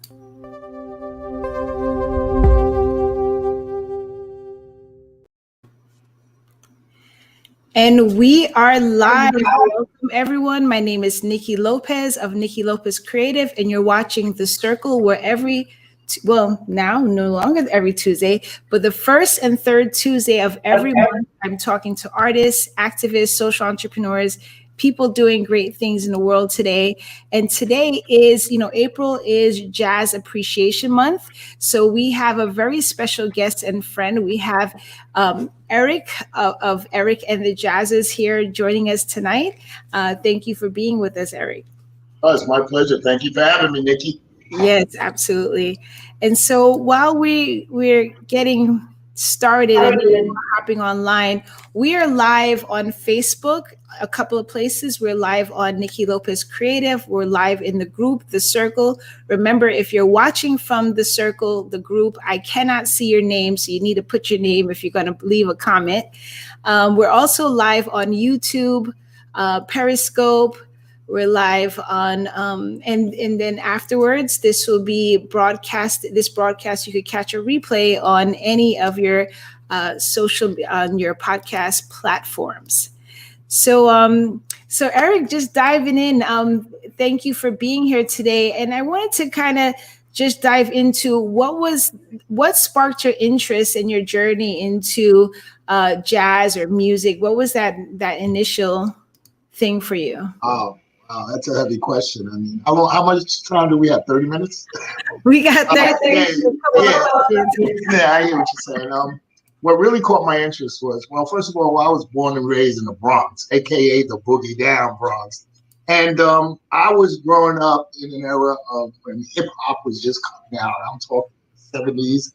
And we are live. Welcome, everyone. My name is Niki Lopez of Niki Lopez Creative, and you're watching The Circle, where now no longer every Tuesday, but the first and third Tuesday of every month, I'm talking to artists, activists, social entrepreneurs, people doing great things in the world today. And today is, April is Jazz Appreciation Month. So we have a very special guest and friend. We have Eric of Eric and the Jazzes here joining us tonight. Thank you for being with us, Eric. Oh, it's my pleasure. Thank you for having me, Nikki. Yes, absolutely. And so while we're getting started and hopping online, we are live on Facebook, a couple of places. We're live on Niki Lopez Creative. We're live in the group, The Circle. Remember, if you're watching from The Circle, the group, I cannot see your name, so you need to put your name if you're going to leave a comment. We're also live on YouTube, Periscope. We're live on, and then afterwards, this will be broadcast. This broadcast, you could catch a replay on any of your on your podcast platforms. So Eric, just diving in. Thank you for being here today, and I wanted to kind of just dive into what sparked your interest in your journey into jazz or music. What was that initial thing for you? That's a heavy question. I mean, how much time do we have? 30 minutes? We got 30 minutes. Yeah, I hear what you're saying. What really caught my interest was, well, first of all, I was born and raised in the Bronx, aka the Boogie Down Bronx. And I was growing up in an era of when hip hop was just coming out. I'm talking 70s,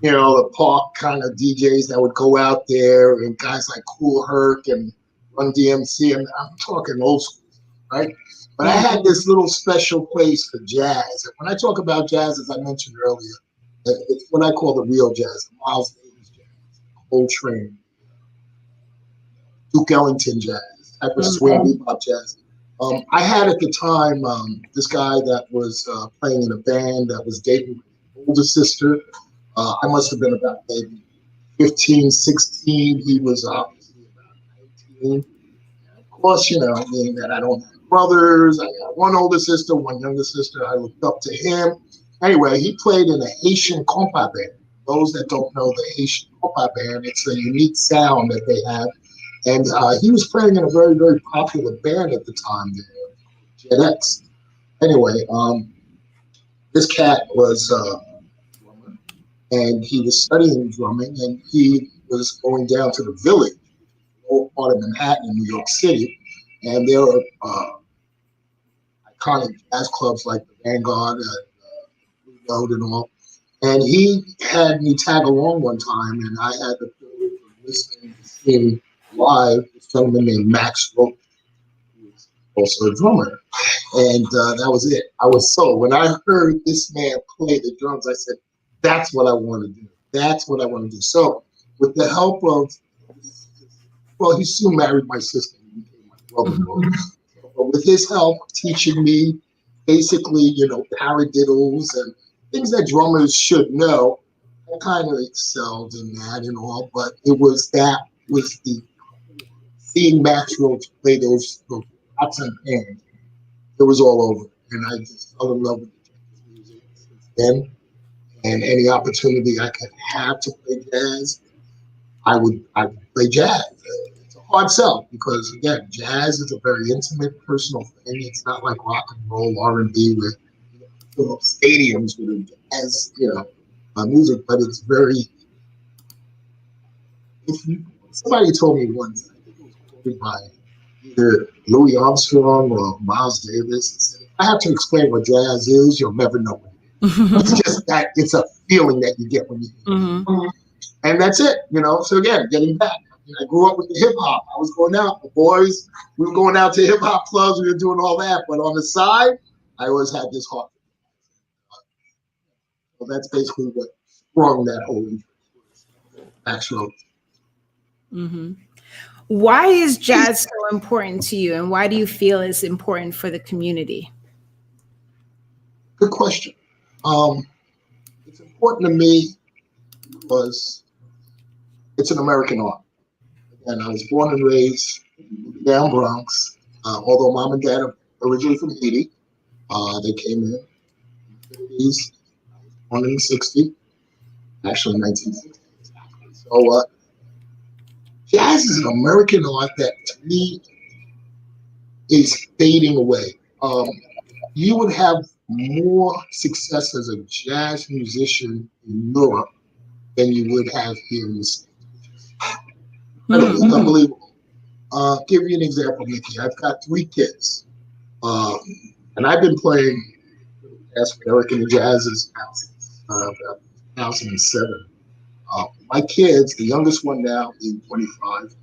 the park kind of DJs that would go out there and guys like Kool Herc and Run DMC. And I'm talking old school. Right? But I had this little special place for jazz. And when I talk about jazz, as I mentioned earlier, it's what I call the real jazz, the Miles Davis jazz, Coltrane, Duke Ellington jazz, type of swing bebop jazz. I had at the time this guy that was playing in a band that was dating my older sister. I must have been about maybe 15, 16. He was obviously about 19. And of course, being that I don't have brothers, I got one older sister, one younger sister. I looked up to him. Anyway, he played in a Haitian compa band. Those that don't know the Haitian compa band, it's a unique sound that they have. And he was playing in a very, very popular band at the time, Jet X. Anyway, this cat was a drummer, and he was studying drumming, and he was going down to the Village, old part of Manhattan in New York City. And there were iconic jazz clubs like the Vanguard, Blue Note, and all. And he had me tag along one time, and I had the privilege of listening to him live. This gentleman named Max Roach, who was also a drummer. And that was it. When I heard this man play the drums, I said, that's what I want to do. That's what I want to do. So with the help of, well, he soon married my sister. But with his help, teaching me basically, paradiddles and things that drummers should know, I kind of excelled in that and all. But seeing Max Roach play those pots and pans, it was all over. And I just fell in love with the music since then. And any opportunity I could have to play jazz, I would play jazz. Hard sell because again, jazz is a very intimate, personal thing. It's not like rock and roll, R&B, where you fill up stadiums with jazz, music. But it's very. Somebody told me once, I think it was quoted by either Louis Armstrong or Miles Davis. If I have to explain what jazz is, you'll never know what it is. It's just that it's a feeling that you get when you hear it. And that's it, So again, getting back. I grew up with the hip hop. I was going out, the boys. We were going out to hip hop clubs. We were doing all that, but on the side, I always had this heart. So that's basically what sprung that whole interest. Actually. Why is jazz so important to you, and why do you feel it's important for the community? Good question. Um, it's important to me because it's an American art. And I was born and raised down Bronx. Although mom and dad are originally from Haiti, they came in the 50s, born in the 60s, actually 1960s. So jazz is an American art that to me is fading away. You would have more success as a jazz musician in Europe than you would have here in the States. It's unbelievable. Give you an example, Niki. I've got 3 kids, um, and I've been playing jazz for Eric and the Jazz's since about 2007. My kids, the youngest one now being 25,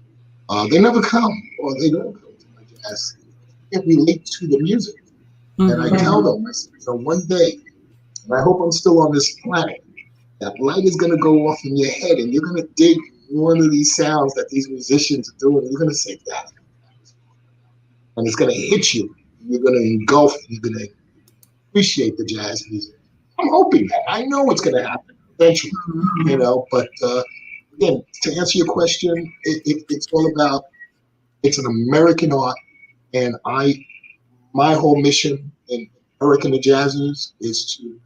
they never come or they don't come to my jazz. They can't relate to the music. And I tell them, I said, so one day, and I hope I'm still on this planet, that light is going to go off in your head and you're going to dig one of these sounds that these musicians are doing. And you're going to say that. And it's going to hit you. You're going to engulf. You're going to appreciate the jazz music. I'm hoping that. I know it's going to happen eventually, But again, to answer your question, it's all about, it's an American art. And my whole mission in Eric and the Jazzers is to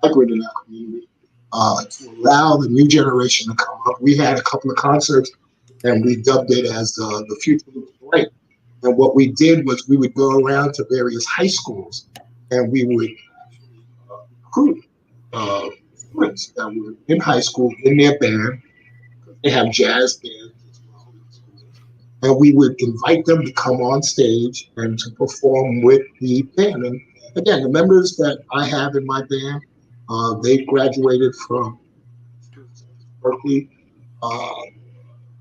vibrate in our community, to allow the new generation to come up. We had a couple of concerts and we dubbed it as the Future Looks Bright. And what we did was we would go around to various high schools and we would recruit students that were in high school in their band. They have jazz bands as well. And we would invite them to come on stage and to perform with the band. And again, the members that I have in my band, they graduated from Berkeley,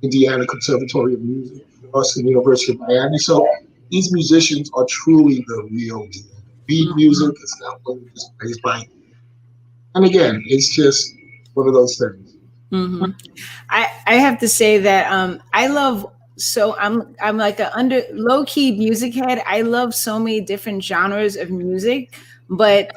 Indiana Conservatory of Music, Boston University of Miami. So these musicians are truly the real deal. Beat music is not what it is plays by. And again, it's just one of those things. I have to say that I love, so I'm like a low key music head. I love so many different genres of music, but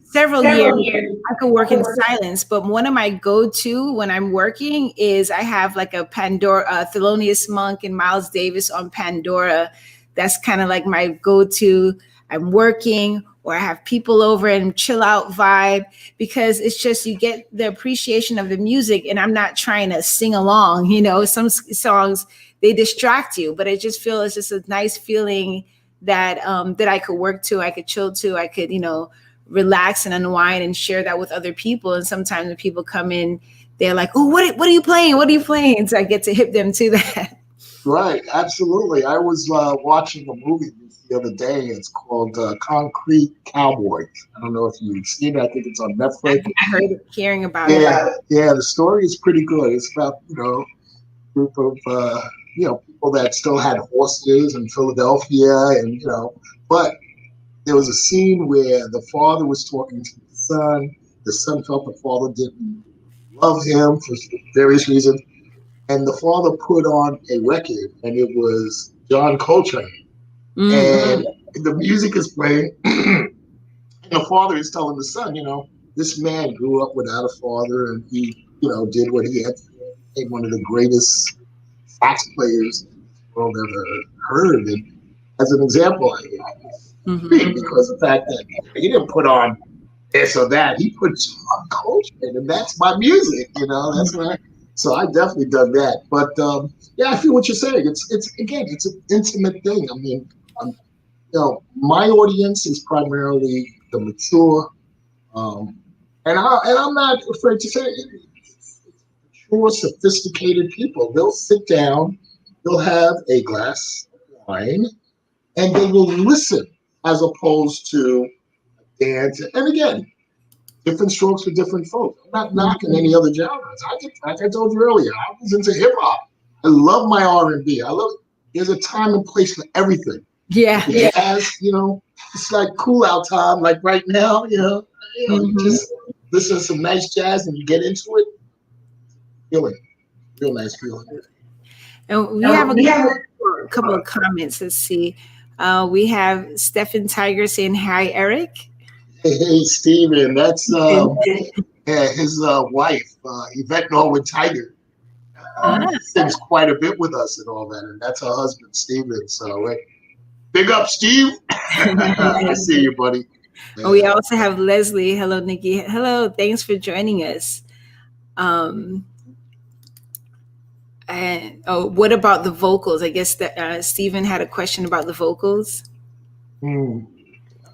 several years I could work in silence, but one of my go-to when I'm working is I have like a Pandora, Thelonious Monk and Miles Davis on Pandora. That's kind of like my go-to. I'm working or I have people over and chill out vibe, because it's just, you get the appreciation of the music and I'm not trying to sing along. Some songs, they distract you, but I just feel it's just a nice feeling that that I could work to, I could chill to, I could, relax and unwind and share that with other people. And sometimes when people come in, they're like, oh, what are you playing? What are you playing? So I get to hip them to that. Right, absolutely. I was watching a movie the other day. It's called Concrete Cowboys. I don't know if you've seen it. I think it's on Netflix. I heard hearing about it. Yeah, the story is pretty good. It's about, a group of, people that still had horses in Philadelphia and, but there was a scene where the father was talking to the son. The son felt the father didn't love him for various reasons. And the father put on a record, and it was John Coltrane. And the music is playing, and the father is telling the son, this man grew up without a father, and he, did what he had to do. He became one of the greatest sax players the world ever heard. And as an example, because the fact that he didn't put on this or that, he put John Coltrane, and that's my music, that's my. So I definitely done that. But yeah, I feel what you're saying. It's an intimate thing. I mean, my audience is primarily the mature, and I'm not afraid to say it. It's mature, sophisticated people. They'll sit down, they'll have a glass of wine, and they will listen as opposed to dance. And again, different strokes for different folks. I'm not knocking any other genres. Like I told you earlier, I was into hip hop. I love my R&B. I love it. There's a time and place for everything. Yeah. Jazz, it's like cool out time, like right now, you just listen to some nice jazz and you get into it. Feeling, real nice feeling. And we have a couple of comments. Let's see. We have Stephen Tiger saying hi, Eric. Hey, Steven, that's And, yeah, his wife, Yvette Norwood Tiger. ah, Sings quite a bit with us and all that, and that's her husband, Steven. So, big up, Steve. I see you, buddy. we Yeah. also have Leslie. Hello, Nikki. Hello. Thanks for joining us. Um, and what about the vocals? I guess that Stephen had a question about the vocals. Hmm.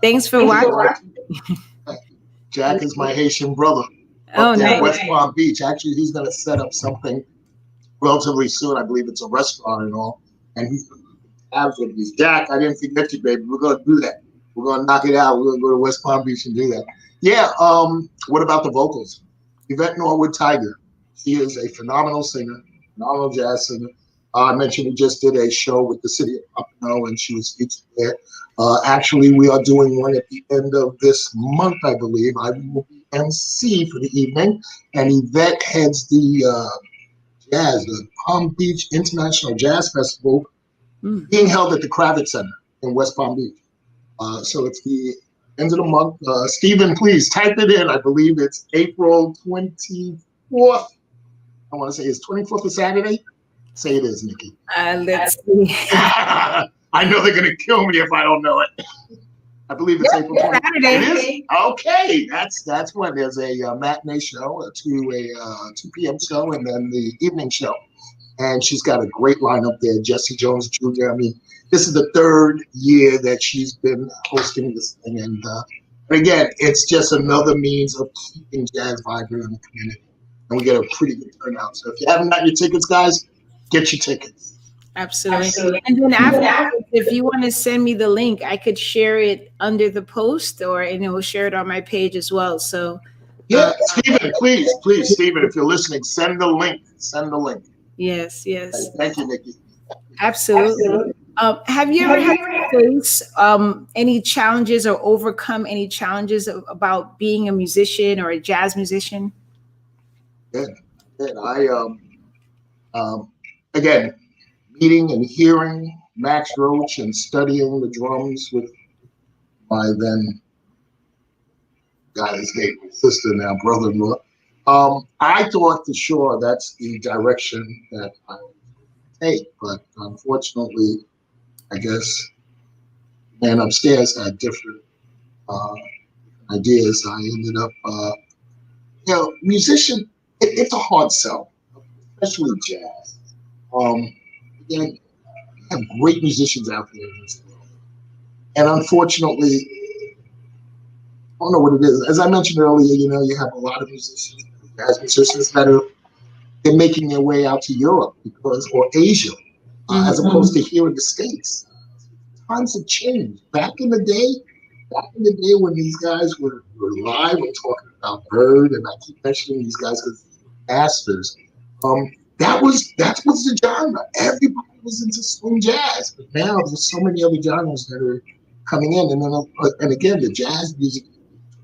Thanks for watching. Jack is my Haitian brother Oh, up there in nice. West Palm Beach. Actually, he's going to set up something relatively soon. I believe it's a restaurant and all. And he's going to have with these. Jack, I didn't forget you, baby. We're going to do that. We're going to knock it out. We're going to go to West Palm Beach and do that. Yeah. What about the vocals? Yvette Norwood Tiger. She is a phenomenal singer, phenomenal jazz singer. I mentioned we just did a show with the city of Pompano, and she was featured there. Actually, we are doing one at the end of this month, I believe. I will be MC for the evening, and Yvette heads the Palm Beach International Jazz Festival, being held at the Kravitz Center in West Palm Beach. So it's the end of the month. Stephen, please type it in. I believe it's April 24th. I want to say it's 24th of Saturday. Say it is, Nikki. Let's see. I know they're going to kill me if I don't know it. I believe it's April 20th. Saturday. It is? Okay. That's when there's a matinee show, a 2 p.m. show, and then the evening show. And she's got a great lineup there. Jesse Jones Jr. I mean, this is the third year that she's been hosting this thing. And again, it's just another means of keeping jazz vibrant in the community. And we get a pretty good turnout. So if you haven't got your tickets, guys, get your tickets. Absolutely. And then after, if you want to send me the link, I could share it under the post, or we'll share it on my page as well. So yeah, Stephen, please, Stephen, if you're listening, send the link. Send the link. Yes. Thank you, Nikki. Absolutely. Have you ever had to face any challenges or overcome any challenges about being a musician or a jazz musician? Yeah. Again, meeting and hearing Max Roach and studying the drums with my then his name, sister now, brother-in-law. I thought for sure that's the direction that I would take, but unfortunately, I guess man upstairs had different ideas. I ended up, musician. It's a hard sell, especially jazz. Again, we have great musicians out there in this world, and unfortunately, I don't know what it is. As I mentioned earlier, you have a lot of musicians, jazz musicians that they're making their way out to Europe or Asia, as opposed to here in the States. Times have changed. Back in the day when these guys were live and talking about Bird, and I keep mentioning these guys because they're masters. That was the genre. Everybody was into swing jazz, but now there's so many other genres that are coming in, and again, the jazz music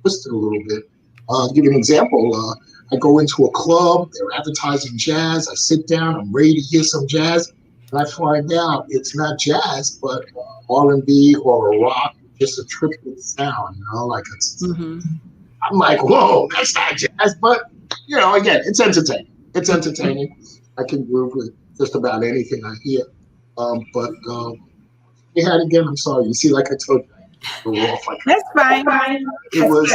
twisted a little bit. I'll give you an example. I go into a club, they're advertising jazz. I sit down, I'm ready to hear some jazz, and I find out it's not jazz, but R&B or a rock, just a triplet sound. Like it's. I'm like, whoa, that's not jazz, but again, it's entertaining. It's entertaining. I can groove with just about anything I hear. But you had again. I'm sorry. You see, like I told you. That's fine. It was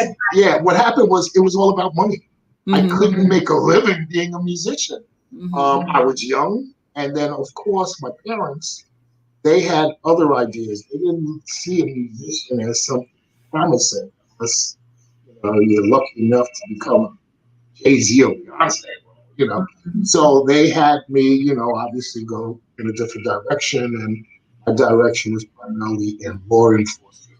what happened was it was all about money. I couldn't make a living being a musician. I was young, and then of course my parents, they had other ideas. They didn't see a musician as something promising unless you're lucky enough to become Jay-Z or Beyonce. So they had me obviously go in a different direction, and my direction was primarily in law enforcement.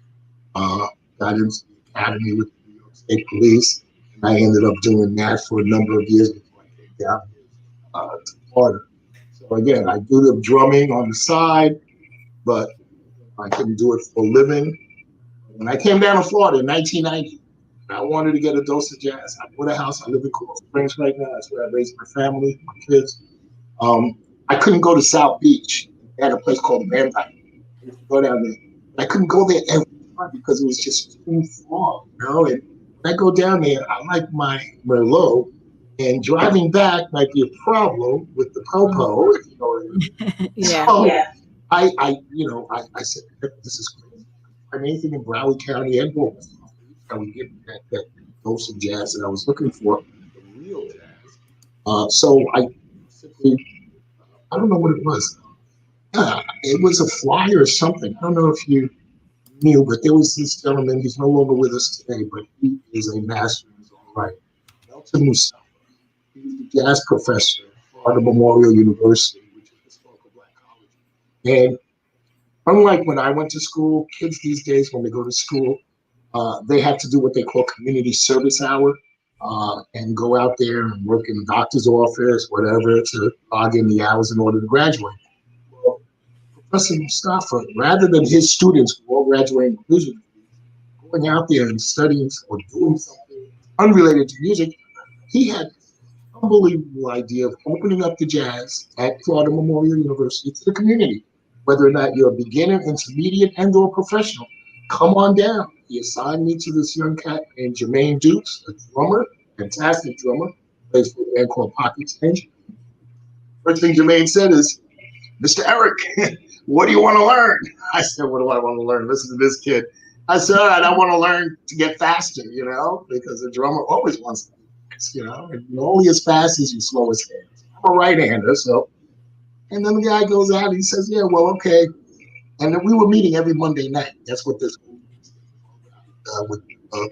Got into the academy with the New York State Police, and I ended up doing that for a number of years before I came down to Florida. So again, I do the drumming on the side, but I couldn't do it for a living. When I came down to Florida in 1990, I wanted to get a dose of jazz. I bought a house. I live in Coral Springs right now. That's where I raised my family, my kids. I couldn't go to South Beach. They had a place called Van Dyke. I used to go down there. I couldn't go there every time because it was just too far, you know. And when I go down there, I like my Merlot, and driving back might be a problem with the popo, if you know what I mean. Yeah. So I said, this is crazy. I find anything in Broward County and Baltimore, I would get that dose of jazz that I was looking for, the real jazz. So I simply, I don't know what it was. It was a flyer or something. I don't know if you knew, but there was this gentleman. He's no longer with us today, but he is a master in his own right. Nelson Mustafa. He's the jazz professor at Florida Memorial University, which is a historical black college. And unlike when I went to school, kids these days, when they go to school, they have to do what they call community service hour and go out there and work in the doctor's office, whatever, to log in the hours in order to graduate. Well, Professor Mustafa, rather than his students who all graduating with music, going out there and studying or doing something unrelated to music, he had unbelievable idea of opening up the jazz at Florida Memorial University to the community, whether or not you're a beginner, intermediate, and or professional. Come on down. He assigned me to this young cat named Jermaine Dukes, a drummer, fantastic drummer, plays for a band called Pocket Change. First thing Jermaine said is, Mr. Eric, what do you want to learn? I said, what do I want to learn? Listen to this kid. I said, all right, I want to learn to get faster, because a drummer always wants to and only as fast as you slow his hands. I'm a right-hander, so. And then the guy goes out and he says, yeah, well, okay. And then we were meeting every Monday night. That's what this with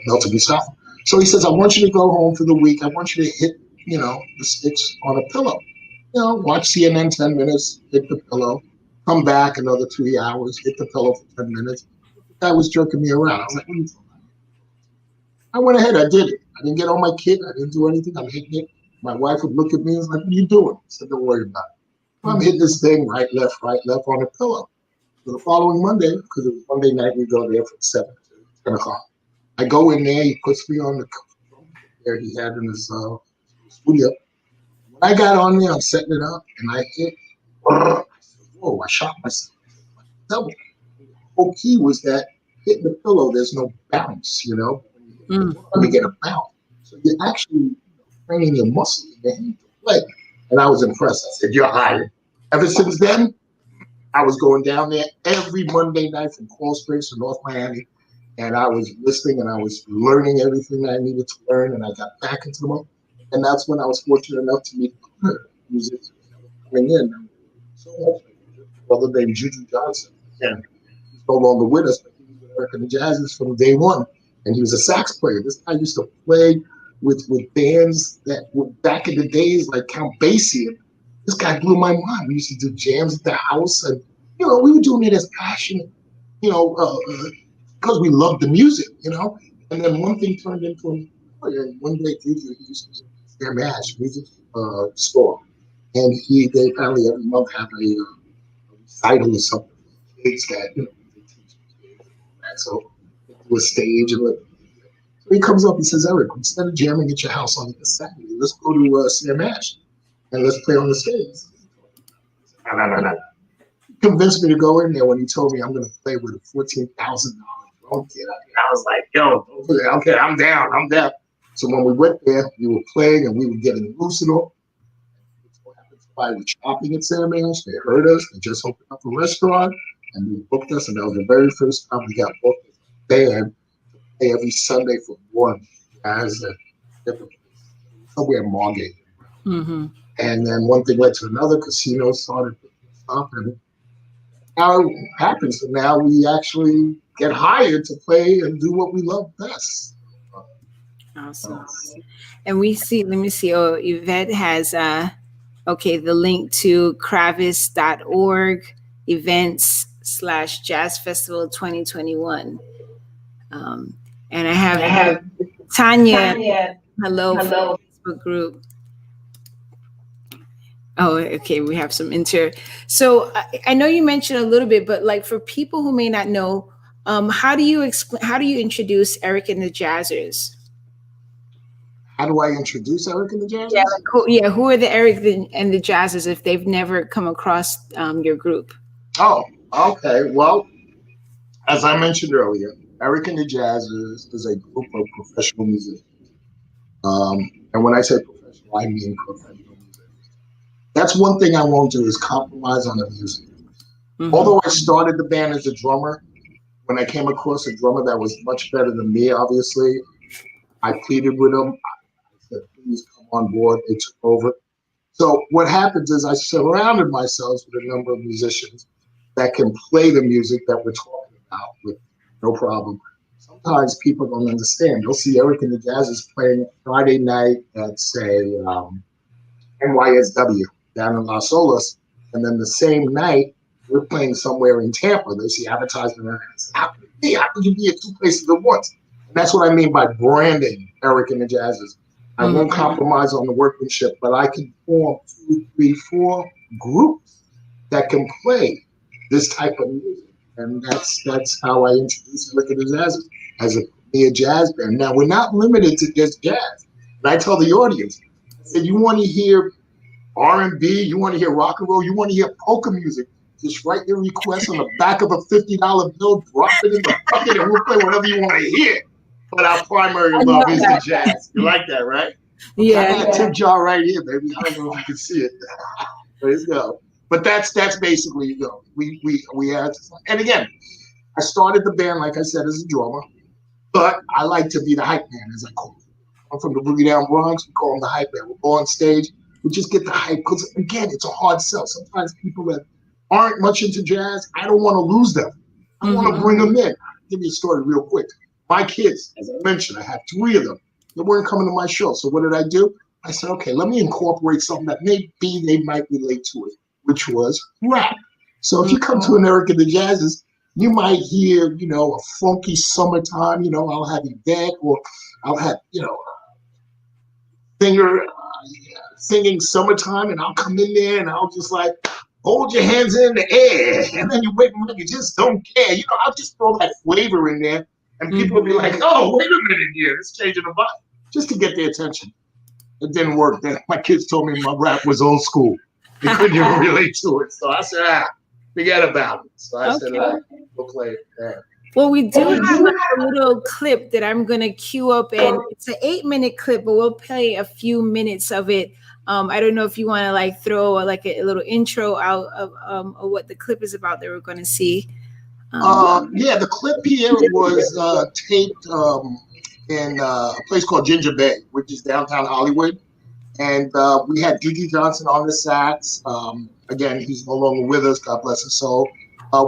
Milton Mustafa. So he says, I want you to go home for the week. I want you to hit, the sticks on a pillow. Watch CNN 10 minutes, hit the pillow, come back another 3 hours, hit the pillow for 10 minutes. The guy was jerking me around. I was like, what are you talking about? I went ahead, I did it. I didn't get on my kit. I didn't do anything. I'm hitting it. My wife would look at me and was like, what are you doing? I said, don't worry about it. I'm hitting this thing right, left on the pillow. So the following Monday, because it was Monday night, we go there from 7 to 10 o'clock. I go in there. He puts me on the there he had in his studio. When I got on there, I'm setting it up, and I hit. I said, whoa, I shot myself. Double. The whole key was that hitting the pillow, there's no bounce, Let me get a bounce. So you're actually training your muscle in your hand to play. And I was impressed. I said, you're hired. Ever since then, I was going down there every Monday night from Coral Springs to North Miami. And I was listening and I was learning everything I needed to learn. And I got back into the moment. And that's when I was fortunate enough to meet musicians coming in. So much. A brother named Juju Johnson. And he's no longer with us, but he was with American Jazzers from day one. And he was a sax player. This guy used to play with bands that were back in the days like Count Basie. This guy blew my mind. We used to do jams at the house, and we were doing it as passionate, because we loved the music, And then one thing turned into another. And one day, Juju used to their Mash music store, and they apparently every month have a recital or something for kids that they teach kids and all that. So do a stage and so he comes up. He says, Eric, instead of jamming at your house on a Saturday, let's go to Sam Ash and let's play on the stage. No. He convinced me to go in there when he told me I'm going to play with a $14,000 drum kit. I was like, yo, okay, I'm down. So when we went there, we were playing and we were getting loose and all. Somebody was shopping at Sam Ash. They heard us. They just opened up a restaurant and they booked us. And that was the very first time we got booked as a band to play every Sunday for one guys at different places. Somewhere in Margate. Mm-hmm. And then one thing led to another. Casinos started up, and how it happens. So now we actually get hired to play and do what we love best. Awesome. And we see, let me see. Oh, Yvette has the link to kravis.org events/Jazz Festival 2021. And I have Tanya. Hello. Facebook group. Oh, okay. We have some So I know you mentioned a little bit, but like for people who may not know, how do you introduce Eric and the Jazzers? How do I introduce Eric and the Jazzers? Yeah, who are the Eric and the Jazzers if they've never come across your group? Oh, okay. Well, as I mentioned earlier, Eric and the Jazzers is a group of professional musicians. And when I say professional, I mean professional musicians. That's one thing I won't do is compromise on the music. Mm-hmm. Although I started the band as a drummer, when I came across a drummer that was much better than me, obviously, I pleaded with them. I said, please come on board. They took over. So what happens is I surrounded myself with a number of musicians that can play the music that we're talking about with no problem. Sometimes people don't understand. You'll see Eric and the Jazzers playing Friday night at, say, NYSW down in Las Olas, and then the same night we're playing somewhere in Tampa. They see advertisement and say, how can you be at two places at once? And that's what I mean by branding Eric and the Jazzers. I won't compromise on the workmanship, but I can form 2, 3, 4 groups that can play this type of music. And that's how I introduced Eric and the Jazzers as a premier jazz band. Now, we're not limited to just jazz. And I tell the audience, I said, you want to hear R&B, you want to hear rock and roll, you want to hear polka music, just write your request on the back of a $50 bill, drop it in the bucket, and we'll play whatever you want to hear. But our primary love is the jazz. You like that, right? Yeah. I got a tip jar right here, baby. I don't know if you can see it. Praise God. But that's basically, we had, and again, I started the band, like I said, as a drummer, but I like to be the hype man, as I call it. I'm from the Boogie Down Bronx. We call them the hype man. We'll go on stage. We just get the hype because, again, it's a hard sell. Sometimes people that aren't much into jazz, I don't want to lose them. I want to bring them in. I'll give you a story real quick. My kids, as I mentioned, I have 3 of them. They weren't coming to my show. So what did I do? I said, okay, let me incorporate something that maybe they might relate to it, which was rap. So if you come to an Eric and the Jazzers, you might hear, a funky summertime, I'll have Yvette or I'll have, singer singing summertime, and I'll come in there and I'll just like hold your hands in the air, and then you wait and you just don't care. I'll just throw that flavor in there, and people will be like, "Oh, wait a minute here, it's changing the vibe," just to get their attention. It didn't work. Then my kids told me my rap was old school. They couldn't even relate to it, so I said, forget about it. So I said, we'll play it. Well, we do have a little clip that I'm going to cue up, and it's an 8-minute clip, but we'll play a few minutes of it. I don't know if you want to throw a little intro out of what the clip is about that we're going to see. The clip here was taped in a place called Ginger Bay, which is downtown Hollywood. And we had Juju Johnson on the sax. Again, he's no longer with us, God bless his soul.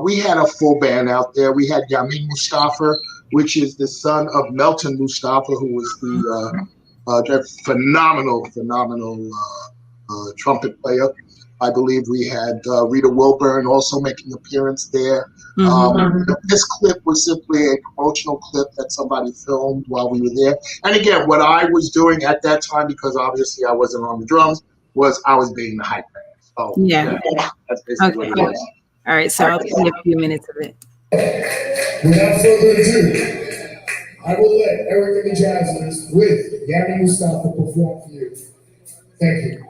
We had a full band out there. We had Yamin Mustafa, which is the son of Melton Mustafa, who was the phenomenal trumpet player. I believe we had Rita Wilburn also making an appearance there. This clip was simply a promotional clip that somebody filmed while we were there. And again, what I was doing at that time, because obviously I wasn't on the drums, was I was being the hype man. So that's basically what it was. All right, so I'll play a few minutes of it. Without further ado, I will let Eric and the Jazzers with Yamin Mustafa perform for you. Thank you.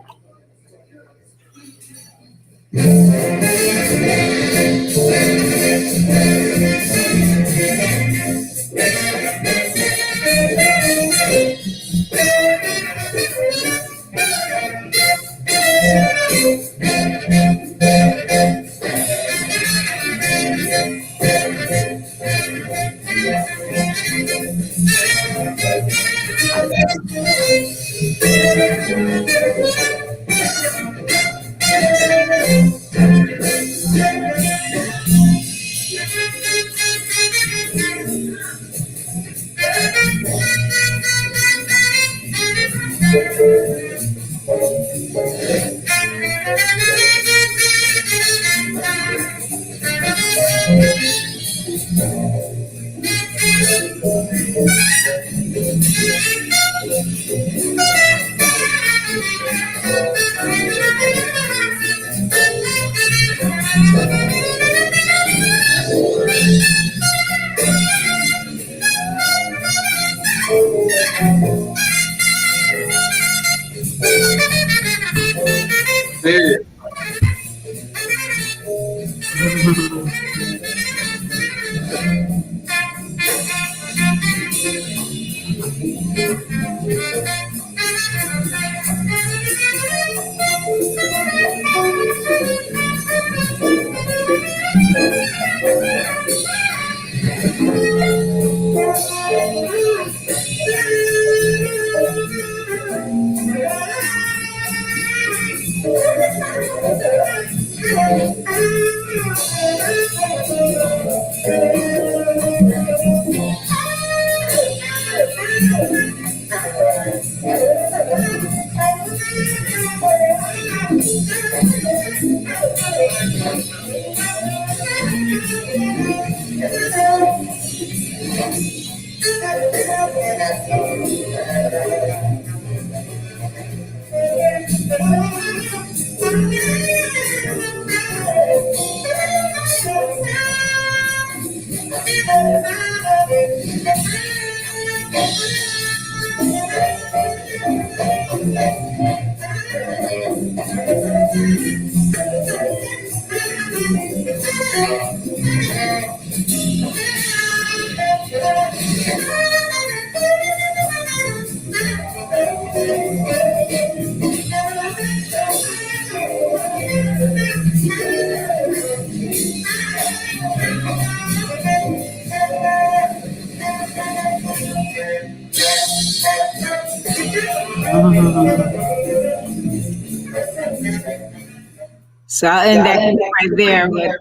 So I'll end that right there. But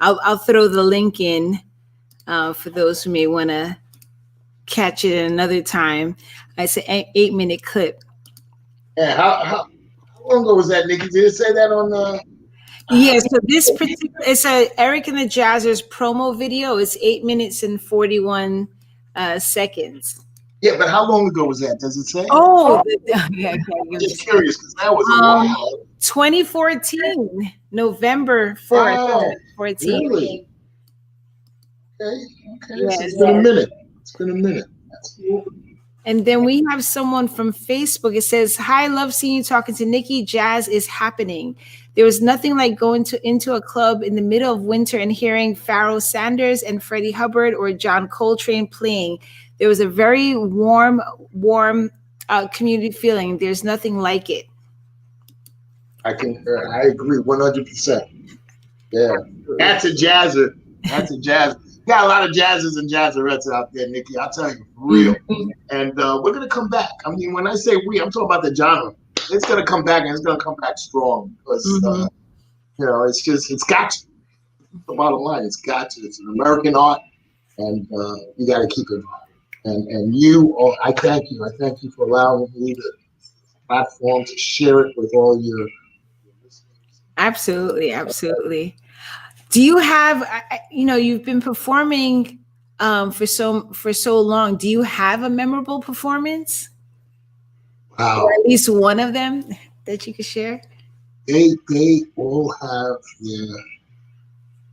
I'll throw the link in for those who may want to catch it at another time. It's an 8-minute clip. Yeah, how long ago was that, Nikki? Did it say that on the? Yeah, so this particular, it's a Eric and the Jazzers promo video. It's 8 minutes and 41 seconds. Yeah, but how long ago was that? Does it say? Oh, yeah, I'm just curious because that was a while. 2014, November 4th, Wow, 2014. really? Okay, Yes. So it's been a minute. It's been a minute. That's cool. And then we have someone from Facebook. It says, "Hi, love seeing you talking to Nikki. Jazz is happening. There was nothing like going into a club in the middle of winter and hearing Pharoah Sanders and Freddie Hubbard or John Coltrane playing. There was a very warm community feeling. There's nothing like it." I agree 100%. Yeah, that's a jazzer. That's a jazz. Got a lot of jazzers and jazzerettes out there, Nikki. I'll tell you, for real. And we're gonna come back. I mean, when I say we, I'm talking about the genre. It's gonna come back, and it's gonna come back strong because it's got to. The bottom line, it's got to. It's an American art, and you got to keep it going. And I thank you. I thank you for allowing me the platform to share it with all your listeners. Absolutely, absolutely. Do you have, you've been performing for so long. Do you have a memorable performance? Wow. Or at least one of them that you could share? They all have their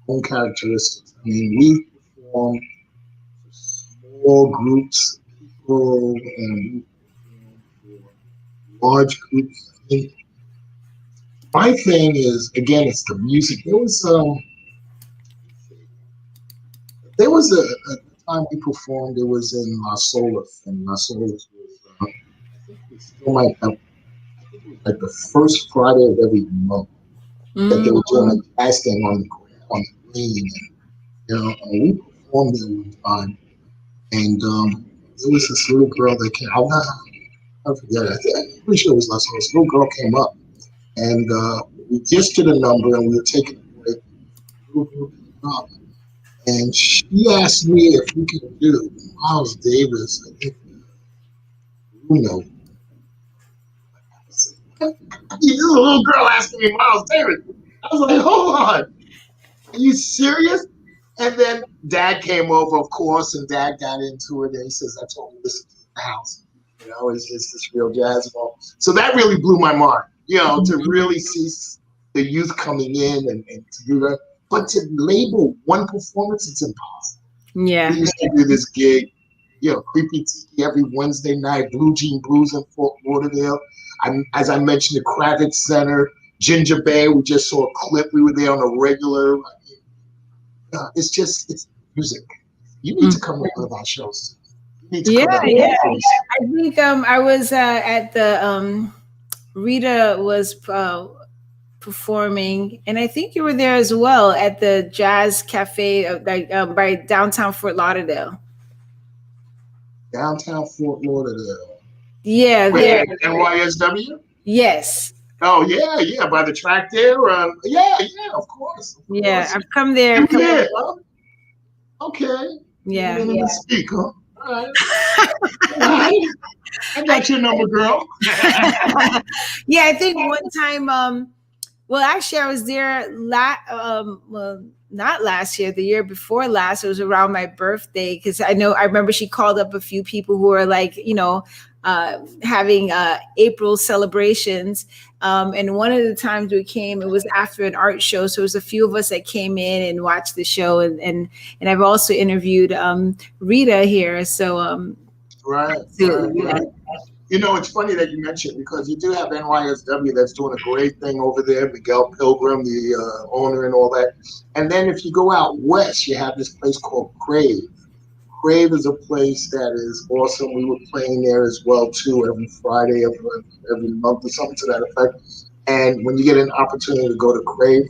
own characteristics. I mean, we perform for small groups of people and we perform for large groups. I think my thing is, again, it's the music. There was a time we performed. It was in Las Olas, and Las Olas was I think we still might have. I think it was like the first Friday of every month that they were doing a jazz thing on the green, and we performed there one time, and there was this little girl that came. I forget it. I'm pretty sure it was Las Olas. This little girl came up, and we just did a number, and we were taking a break. The little girl came up. And she asked me if we could do Miles Davis. I think, this little girl asking me Miles Davis. I was like, hold on, are you serious? And then Dad came over, of course, and Dad got into it. And he says, "That's all we listen to in the house. It's this real jazz and all." So that really blew my mind. To really see the youth coming in and to do that. But to label one performance, it's impossible. Yeah. We used to do this gig, Creepy Tiki every Wednesday night, Blue Jean Blues in Fort Lauderdale. As I mentioned, the Kravitz Center, Ginger Bay, we just saw a clip. We were there on a regular. It's music. You need to come to one of our shows. You Need to Yeah, come out. yeah. I think I was at the Rita was performing, and I think you were there as well at the Jazz Cafe, like by downtown Fort Lauderdale. Downtown Fort Lauderdale. Yeah, there. NYSW? Yes. Oh yeah, yeah, by the track there. Yeah, yeah, of course. Of Yeah, course. I've come there. Yeah. Okay. Yeah. You didn't even speak, huh? All right. All right. I got your number, girl. Yeah, I think one time, well, actually, I was there well, not last year, the year before last. It was around my birthday because I remember she called up a few people who were like, having April celebrations. And one of the times we came, it was after an art show. So it was a few of us that came in and watched the show. And I've also interviewed Rita here. So, Right. You know, it's funny that you mentioned because you do have NYSW that's doing a great thing over there. Miguel Pilgrim, the owner, and all that. And then if you go out west, you have this place called Crave. Crave is a place that is awesome. We were playing there as well too every Friday, every month or something to that effect. And when you get an opportunity to go to Crave,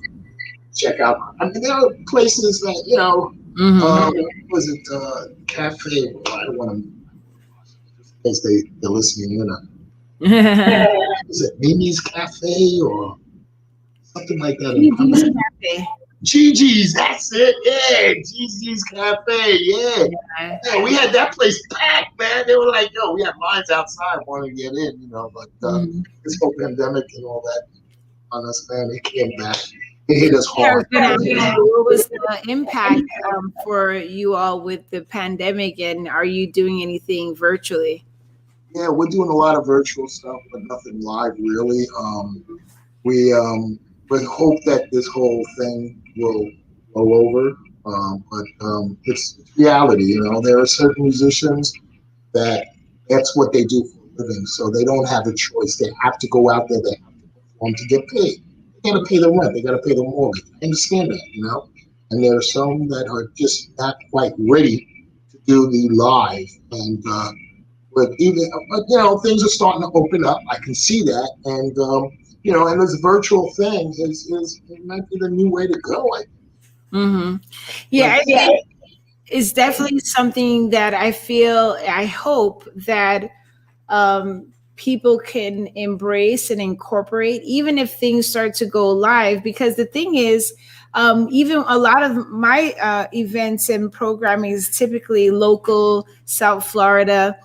check out. I mean, there are places that was it Cafe? Well, I don't want to. In case they're listening in. Is it Mimi's Cafe or something like that? Gigi's Cafe. Gigi's, that's it. Yeah, Gigi's Cafe. Yeah, we had that place packed, man. They were like, "Yo, we had lines outside wanting to get in," but this whole pandemic and all that on us, man, it came back. It hit us hard. What was the impact for you all with the pandemic, and are you doing anything virtually? Yeah, we're doing a lot of virtual stuff, but nothing live really. We hope that this whole thing will blow over, but it's reality. There are certain musicians that's what they do for a living, so they don't have a choice. They have to go out there. They have to perform to get paid. They got to pay the rent. They got to pay the mortgage. I understand that, And there are some that are just not quite ready to do the live and. But things are starting to open up. I can see that, and and this virtual thing it might be the new way to go. Yeah, I think it's definitely something that I hope that people can embrace and incorporate, even if things start to go live. Because the thing is, even a lot of my events and programming is typically local, South Florida.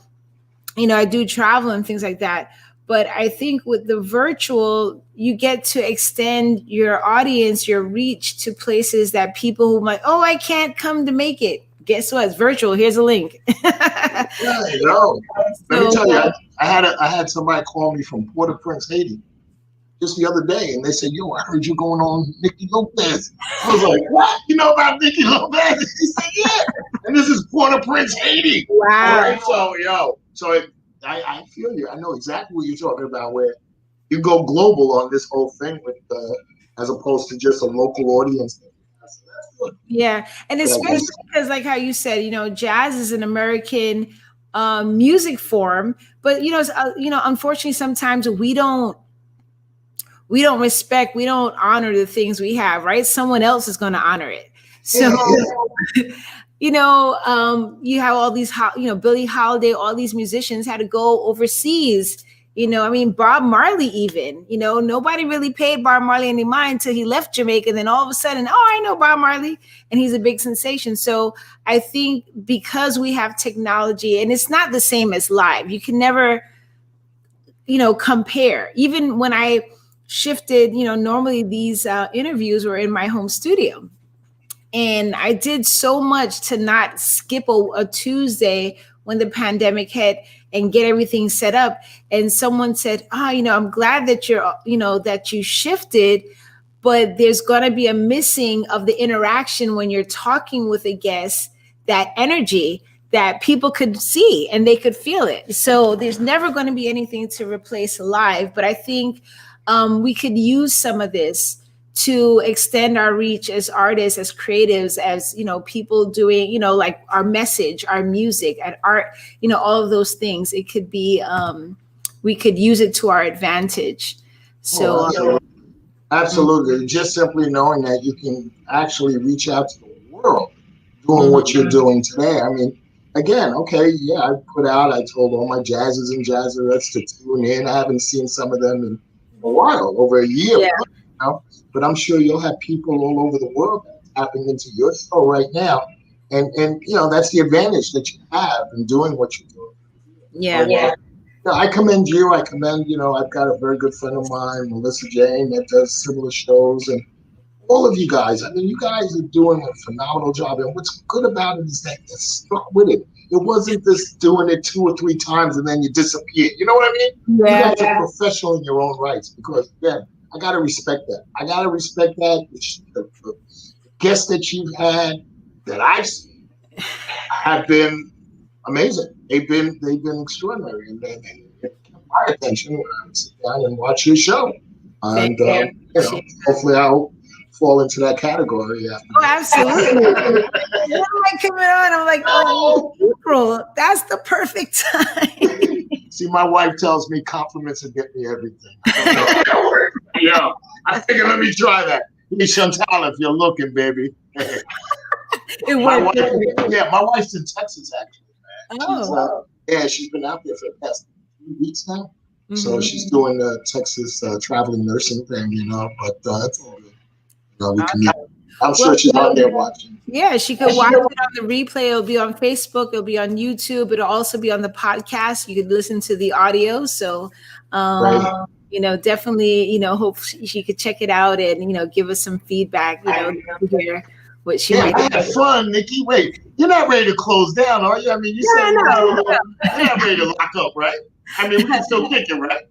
I do travel and things like that. But I think with the virtual, you get to extend your audience, your reach to places that people who might, I can't come to make it. Guess what? It's virtual. Here's a link. Yeah, Let me tell you, I had somebody call me from Port-au-Prince, Haiti, just the other day, and they said, "Yo, I heard you going on Niki Lopez." I was like, "What? You know about Niki Lopez?" He said, "Yeah." And this is Port-au-Prince, Haiti. Wow. Right? So I feel you. I know exactly what you're talking about, where you go global on this whole thing with as opposed to just a local audience. Yeah, and especially because, like how you said, jazz is an American music form, but unfortunately, sometimes we don't respect, we don't honor the things we have. Right? Someone else is going to honor it. So. You have all these, Billie Holiday, all these musicians had to go overseas. Bob Marley even, nobody really paid Bob Marley any mind until he left Jamaica. Then all of a sudden, I know Bob Marley, and he's a big sensation. So I think because we have technology, and it's not the same as live, you can never, compare. Even when I shifted, normally these interviews were in my home studio. And I did so much to not skip a Tuesday when the pandemic hit and get everything set up. And someone said, I'm glad that that you shifted, but there's going to be a missing of the interaction when you're talking with a guest, that energy that people could see and they could feel it. So there's never going to be anything to replace live. But I think we could use some of this to extend our reach as artists, as creatives, as, you know, people doing, you know, like our message, our music and art, you know, all of those things. It could be, we could use it to our advantage. So absolutely. Just simply knowing that you can actually reach out to the world doing what you're doing today. I mean, again, okay, yeah, I told all my jazzers and jazzerettes to tune in. I haven't seen some of them in a while, over a year. Yeah. You know? But I'm sure you'll have people all over the world tapping into your show right now. And you know, that's the advantage that you have in doing what you're doing. Yeah. So, I commend you. I commend, you know, I've got a very good friend of mine, Melissa Jane, that does similar shows. And all of you guys, I mean, you guys are doing a phenomenal job. And what's good about it is that you stuck with it. It wasn't just doing it 2 or 3 times and then you disappear. You know what I mean? Yeah. You guys are professional in your own rights because, again, I got to respect that. I got to respect that. The guests that you've had that I've seen have been amazing. They've been extraordinary. And they kept my attention when I would sit down and watch your show. And, you know, hopefully I'll fall into that category. Yeah. Oh, absolutely. When am I coming on? I'm like, oh, April. That's the perfect time. See, my wife tells me compliments will get me everything. Yeah, I figured let me try that. Hey, Chantal, if you're looking, baby. My wife's in Texas actually, man. She's been out there for the past 3 weeks now. So she's doing the Texas traveling nursing thing, you know. But that's all good. You know, we can. I'm sure she's out there watching. Yeah, she could watch it on the replay. It'll be on Facebook. It'll be on YouTube. It'll also be on the podcast. You could listen to the audio. So, you know, definitely, you know, hope she could check it out and, you know, give us some feedback, you know, to hear what she might have fun, Nikki. Wait, you're not ready to close down, are you? I mean, you said you're not ready to lock up, right? I mean, we can still kick it, right?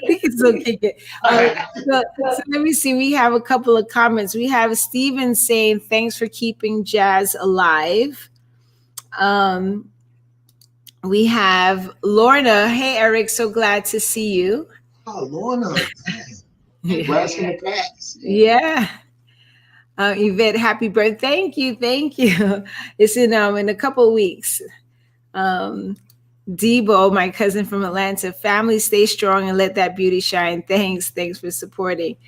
We can still kick it. So let me see. We have a couple of comments. We have Steven saying, thanks for keeping jazz alive. We have Lorna. Hey, Eric, so glad to see you. Oh, Lorna. Blast in the past. Yeah. Yvette, happy birthday. Thank you. Thank you. It's in a couple of weeks. Debo, my cousin from Atlanta, family, stay strong and let that beauty shine. Thanks for supporting,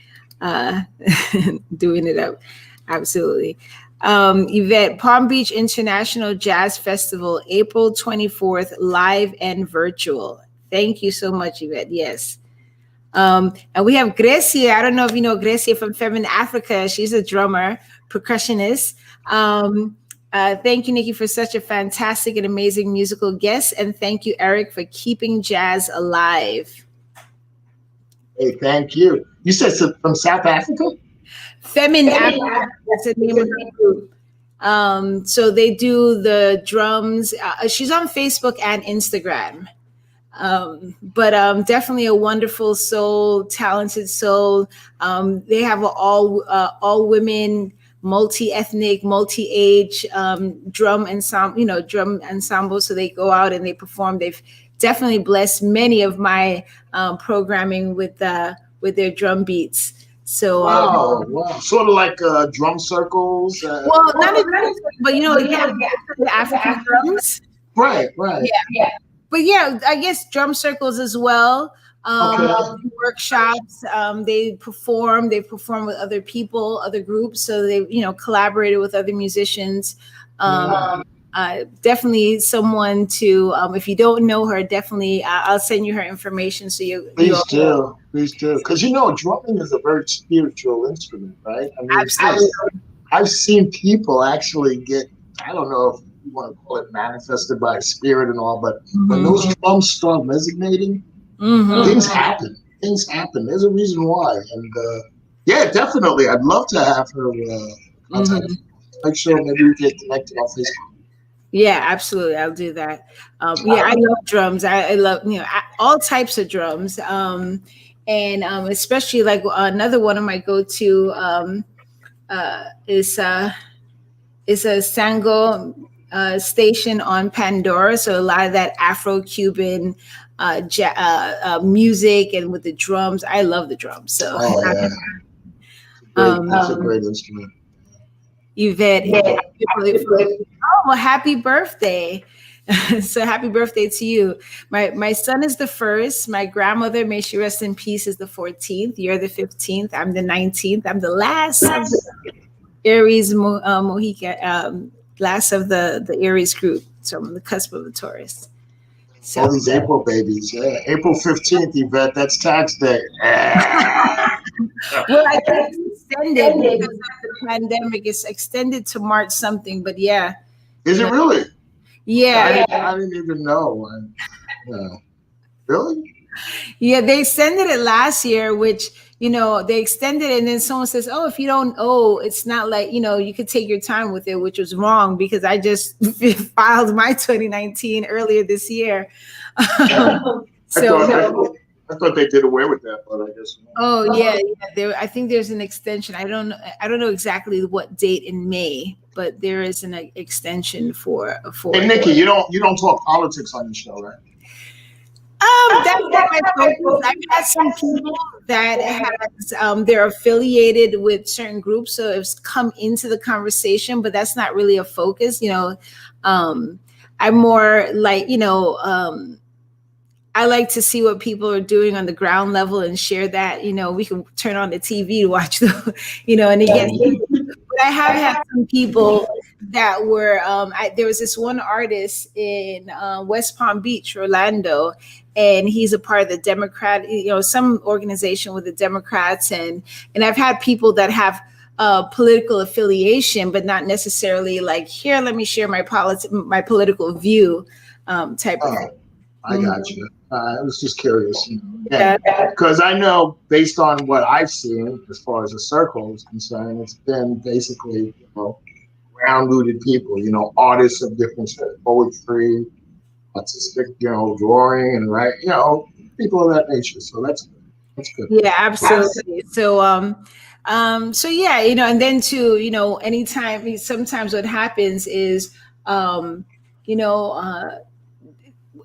doing it up. Absolutely. Yvette, Palm Beach International Jazz Festival, April 24th, live and virtual. Thank you so much, Yvette. Yes. And we have Grecia. I don't know if you know Grecia from Feminine Africa. She's a drummer, percussionist. Thank you, Nikki, for such a fantastic and amazing musical guest. And thank you, Eric, for keeping jazz alive. Hey, thank you. You said from South Africa? Feminine Africa. That's the name of the group. So they do the drums. She's on Facebook and Instagram. But definitely a wonderful soul, talented soul. They have an all women, multi-ethnic, multi-age drum ensemble. So they go out and they perform. They've definitely blessed many of my programming with their drum beats. So wow. Sort of like drum circles. Well, not exactly, but you know, the African drums. Right. Yeah. But yeah, I guess drum circles as well. Workshops. They perform with other people, other groups. So they, you know, collaborated with other musicians. Definitely someone to, if you don't know her, definitely I'll send you her information. So please do. Because you know, drumming is a very spiritual instrument, right? I mean, absolutely. I've seen people actually get, I don't know if you want to call it manifested by spirit and all, but when those drums start resonating, things happen. There's a reason why. And yeah, definitely. I'd love to have her contact. Make sure maybe we get connected on Facebook. Yeah, absolutely. I'll do that. Yeah, I love drums. I love, you know, all types of drums. And especially like another one of my go-to is a Sango station on Pandora. So a lot of that Afro-Cuban music and with the drums. I love the drums. So It's a great instrument. Yvette, oh, well, happy birthday. So happy birthday to you. My son is the first. My grandmother, may she rest in peace, is the 14th. You're the 15th. I'm the 19th. I'm the last of the Aries Mohican, last of the Aries group. So I'm on the cusp of a Taurus. So, all these April babies. Yeah. April 15th, Yvette, that's tax day. Well, I think it's extended because of the pandemic. It's extended to March something, but yeah. Is it really? Yeah. I didn't even know. Really? Yeah, they extended it last year, which, they extended it, and then someone says, oh, if you don't owe, it's not like, you could take your time with it, which was wrong because I just filed my 2019 earlier this year. I thought they did away with that, but I guess. Oh yeah. I think there's an extension. I don't know exactly what date in May, but there is an extension for. Hey, Nikki, you don't talk politics on your show, right? That's not my focus. I've had some people that they're affiliated with certain groups, so it's come into the conversation, but that's not really a focus. I'm more like, I like to see what people are doing on the ground level and share that. We can turn on the TV to watch and again, but I have had some people that were. There was this one artist in West Palm Beach, Orlando, and he's a part of the Democrat, some organization with the Democrats, and I've had people that have political affiliation, but not necessarily like, here, let me share my political view type of thing. I got you. I was just curious, because I know based on what I've seen as far as the circle is concerned, it's been basically, ground-rooted people, artists of different poetry, artistic, drawing and writing, people of that nature. So that's good. Yeah, absolutely. So, so yeah, and then too, anytime, sometimes what happens is,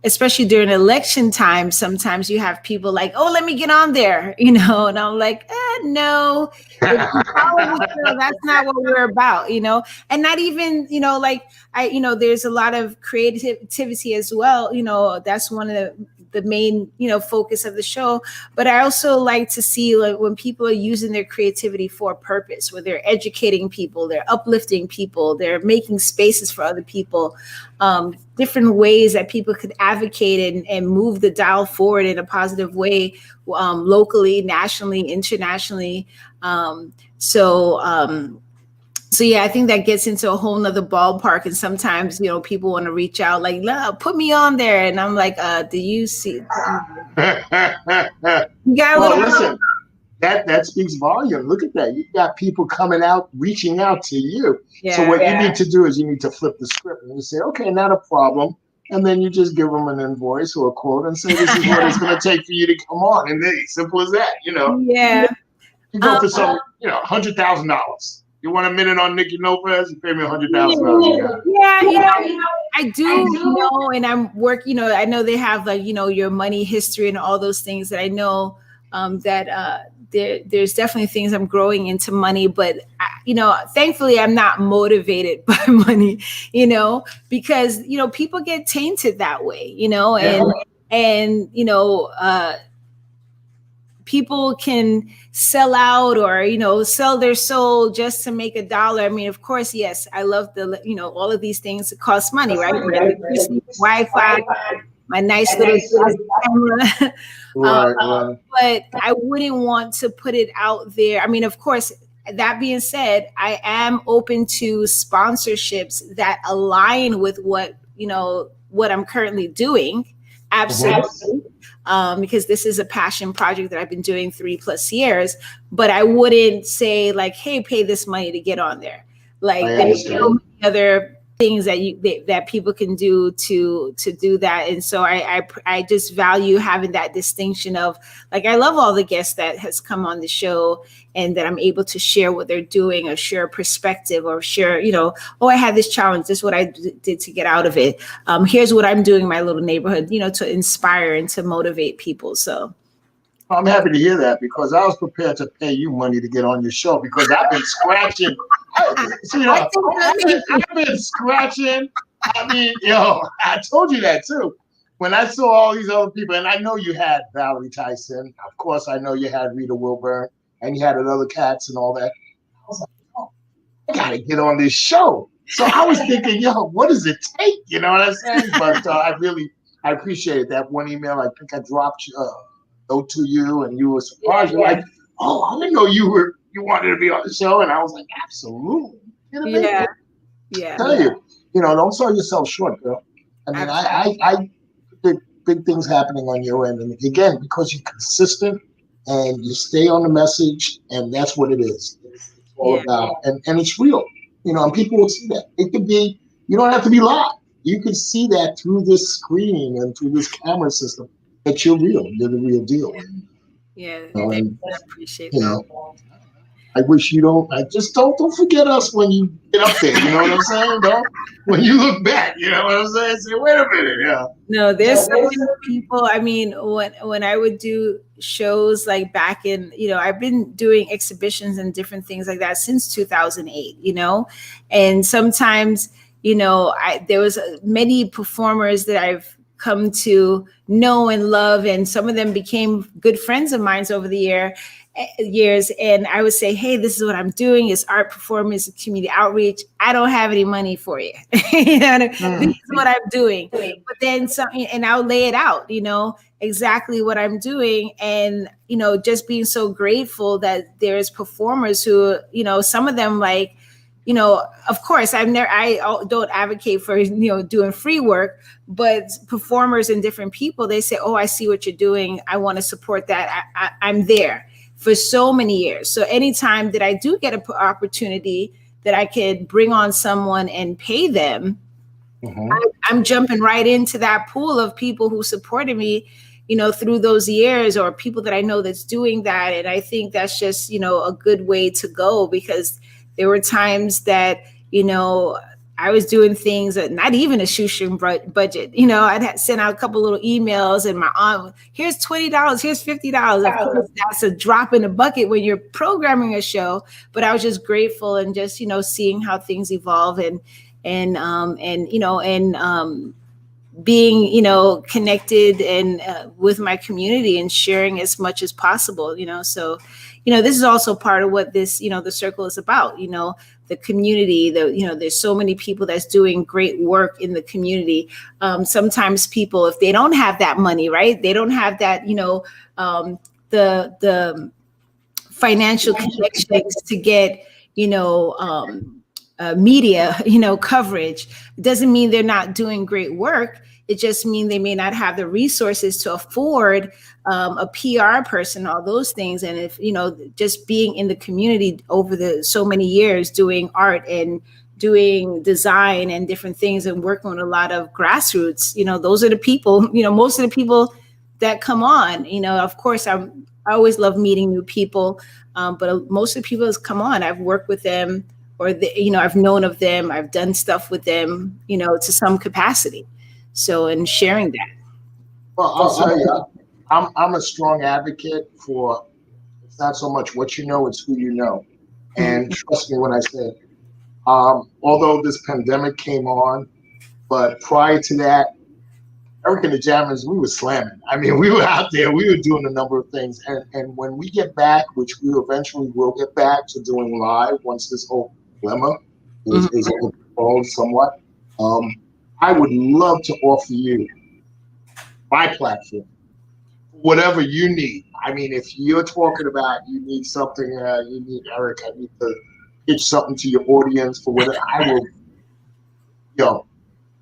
especially during election time, sometimes you have people like, oh, let me get on there, and I'm like, no, that's not what we're about, and not even, there's a lot of creativity as well. That's one of the main, focus of the show. But I also like to see like when people are using their creativity for a purpose, where they're educating people, they're uplifting people, they're making spaces for other people, different ways that people could advocate and move the dial forward in a positive way, locally, nationally, internationally. So yeah, I think that gets into a whole nother ballpark. And sometimes, people want to reach out like, put me on there. And I'm like, do you see? You got listen, that speaks volume. Look at that. You got people coming out, reaching out to you. Yeah, so what you need to do is you need to flip the script and you say, okay, not a problem. And then you just give them an invoice or a quote and say, this is what it's going to take for you to come on. And then simple as that, Yeah. You go for some, $100,000. You want a minute on Niki Lopez? You pay me $100,000. Yeah, I do, and I'm working. I know they have like your money history and all those things that I know that there's definitely things I'm growing into money, but thankfully I'm not motivated by money, because people get tainted that way, and people can sell out or, sell their soul just to make $1. I mean, of course, yes, I love all of these things cost money, right? Wi-Fi, my nice little camera. Right. But I wouldn't want to put it out there. I mean, of course, that being said, I am open to sponsorships that align with what I'm currently doing. Absolutely. Because this is a passion project that I've been doing 3+ years, but I wouldn't say like, hey, pay this money to get on there. Like there's so many other things that people can do to do that. And so I just value having that distinction of like, I love all the guests that has come on the show and that I'm able to share what they're doing or share a perspective or share, I had this challenge. This is what I did to get out of it. Here's what I'm doing in my little neighborhood, to inspire and to motivate people. So. I'm happy to hear that because I was prepared to pay you money to get on your show because I've been scratching. I've been scratching. I mean, I told you that too. When I saw all these other people, and I know you had Valerie Tyson, of course, I know you had Rita Wilburn, and you had other cats and all that. I was like, oh, I gotta get on this show. So I was thinking, what does it take? You know what I'm saying? But I appreciate that one email. I think I dropped to you, and you were surprised. You're like, oh, I didn't know you wanted to be on the show, and I was like, absolutely. Yeah. I tell you, don't sell yourself short, girl. I mean, I big things happening on your end, and again, because you're consistent and you stay on the message, and that's what it is. It's all about, and it's real, and people will see that. It could be, you don't have to be live. You can see that through this screen and through this camera system that you're real. You're the real deal. Yeah, I appreciate that. I wish you don't forget us when you get up there. You know what I'm saying? When you look back, you know what I'm saying? Say, wait a minute, No, there's so many people. I mean, when I would do shows like back in, I've been doing exhibitions and different things like that since 2008. And sometimes, there was many performers that I've come to know and love, and some of them became good friends of mine over the years. And I would say, hey, this is what I'm doing. It's art performance, community outreach. I don't have any money for you. This is what I'm doing. But then and I'll lay it out, exactly what I'm doing. And, just being so grateful that there's performers who, some of them like, of course, I don't advocate for, doing free work, but performers and different people, they say, oh, I see what you're doing. I want to support that. I'm there for so many years. So anytime that I do get an opportunity that I could bring on someone and pay them, I'm jumping right into that pool of people who supported me, through those years, or people that I know that's doing that. And I think that's just, a good way to go, because there were times that, I was doing things that not even a shoestring budget. I'd send out a couple little emails, and my aunt, here's $20, here's $50. Of course, that's a drop in the bucket when you're programming a show. But I was just grateful and just, seeing how things evolve and being, connected and with my community and sharing as much as possible. So, this is also part of what this, the circle is about. The community, there's so many people that's doing great work in the community. Sometimes people, if they don't have that money, right, they don't have that, the financial connections to get, media, coverage. It doesn't mean they're not doing great work. It just means they may not have the resources to afford a PR person, all those things. And if, just being in the community over so many years doing art and doing design and different things and working with a lot of grassroots, those are the people, most of the people that come on, of course, I always love meeting new people. But most of the people that come on, I've worked with them, or I've known of them, I've done stuff with them, to some capacity. So, and sharing that. Well, I'll tell you, I'm a strong advocate for, it's not so much what you know, it's who you know. And trust me when I say, although this pandemic came on, but prior to that, Eric and the Jammers, we were slamming. I mean, we were out there, we were doing a number of things. And when we get back, which we eventually will get back to doing live once this whole dilemma is controlled somewhat, I would love to offer you my platform, whatever you need. I mean, if you're talking about you need something, you need Eric, I need to pitch something to your audience for whatever, I will, the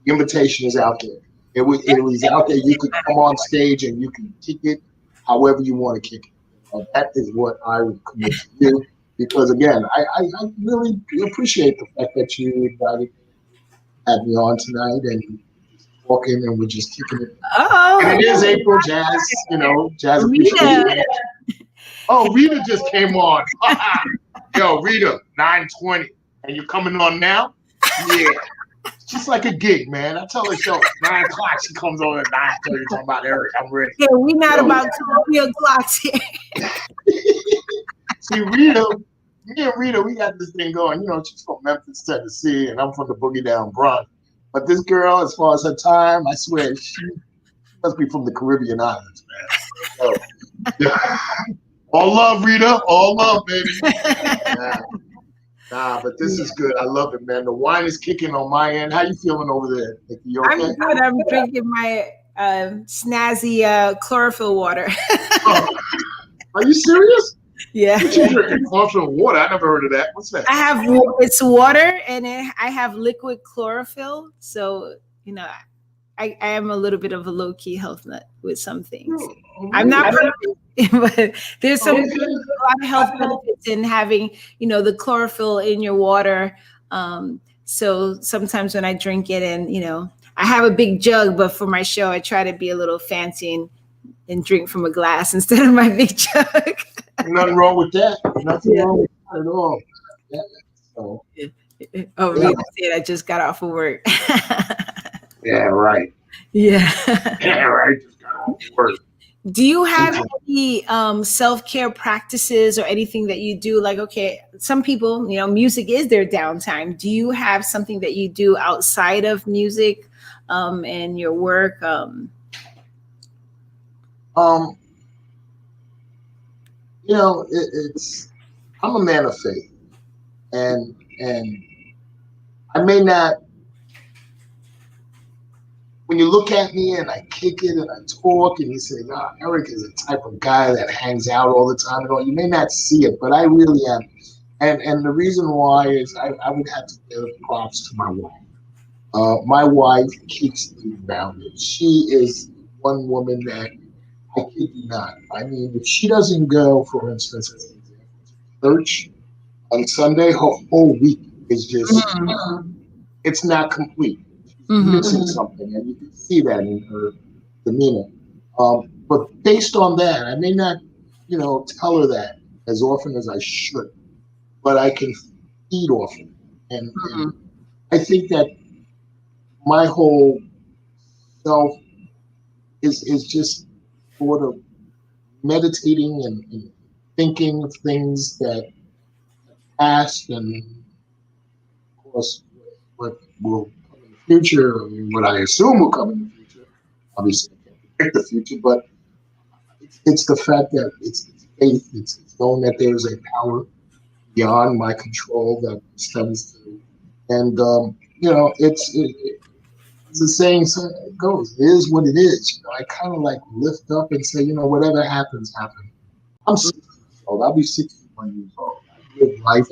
invitation is out there. It was out there. You could come on stage and you can kick it however you want to kick it. That is what I would commit to do. Because again, I really appreciate the fact that you invited had me on tonight and walking and we're just kicking it. Oh, and it is April Jazz, Jazz Appreciation. Oh, Rita just came on. Yo, Rita, 9:20. And you coming on now? Yeah. just like a gig, man. I tell her, so 9 o'clock, she comes on at 9:30 talking about Eric, I'm ready. Yeah, we're not about 12 o'clock here. See, Rita, me and Rita, we got this thing going. You know, she's from Memphis, Tennessee, and I'm from the Boogie Down Bronx. But this girl, as far as her time, I swear, she must be from the Caribbean islands, man. So, yeah. All love, Rita. All love, baby. Yeah. Nah, but this is good. I love it, man. The wine is kicking on my end. How you feeling over there? Niki, you okay? I'm good. I'm drinking my snazzy chlorophyll water. Oh, are you serious? Yeah. What you drinking? Chlorophyll water? I never heard of that. What's that? It's water, and I have liquid chlorophyll. So, you know, I am a little bit of a low-key health nut with some things. Oh, I'm not perfect, but there's a lot of health okay. benefits in having, you know, the chlorophyll in your water. So sometimes when I drink it, and, you know, I have a big jug, but for my show, I try to be a little fancy and drink from a glass instead of my big jug. Nothing wrong with that. Nothing wrong with that at all. Yeah. So, Oh, yeah. really? I just got off of work. Yeah, right. Yeah. Yeah, right. Just got off work. Do you have any self-care practices or anything that you do? Like, okay, some people, you know, music is their downtime. Do you have something that you do outside of music and your work? You know, it's I'm a man of faith, and I may not. When you look at me and I kick it and I talk and you say, "Nah, Eric is the type of guy that hangs out all the time," and all, you may not see it, but I really am. And the reason why is I would have to give props to my wife. My wife keeps me grounded. She is one woman that I kid you not. I mean, if she doesn't go, for instance, as an example, to church on Sunday, her whole week is just, it's not complete. She's missing something, and you can see that in her demeanor. But based on that, I may not, you know, tell her that as often as I should, but I can feed off it. And I think that my whole self is just sort of meditating and thinking of things that past and of course what will come in the future. I mean, what I assume will come in the future. Obviously, I can't predict the future, but it's the fact that it's faith. It's knowing that there is a power beyond my control that stems to, and you know, it's the saying it goes. It is what it is. You know, I kind of like lift up and say, you know, whatever happens, happens. I'm 60 years old. I'll be 61 years old. I live life,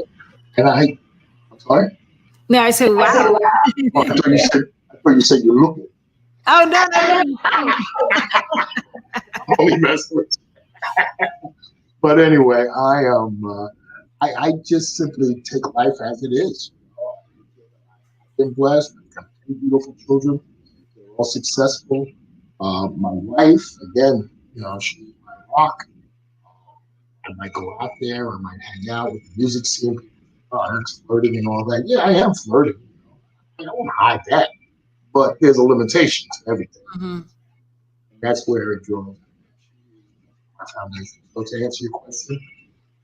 and I'm sorry. No, I said, wow. Oh, I thought you said you're looking. Oh, no. I'm only messing with you. But anyway, I just simply take life as it is. I've been blessed. I've got 2 beautiful children. They're all successful. My wife, again, you know, she's my rock. I might go out there. I might hang out with the music scene. Eric's flirting and all that. Yeah, I am flirting. I don't hide that. But there's a limitation to everything. And that's where it draws my foundation. So to answer your question,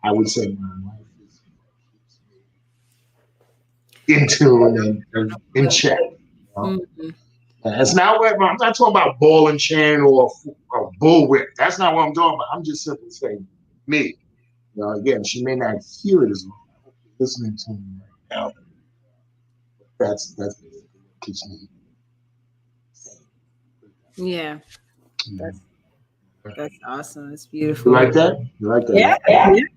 I would say my wife is in tune and in check. You know? And it's not what I'm not talking about ball and chain or bullwhip. That's not what I'm talking about. I'm just simply saying me. You know, again, she may not hear it as well. I hope you're listening to me right now. That's basically what keeps me sane. Yeah. That's awesome. That's beautiful. You like that? You like that?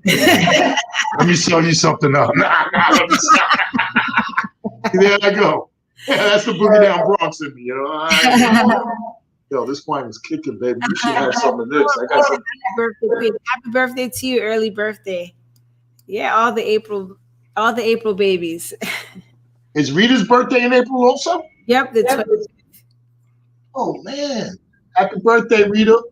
Yeah. Let me show you something else. There I go. Yeah, that's the Boogie Down Bronx in me, you know. Yo, this wine is kicking, baby. You should have some of this. I got some. Happy birthday to you, early birthday. Yeah, all the April babies. Is Rita's birthday in April also? Yep, the 20th. Oh man. Happy birthday, Rita.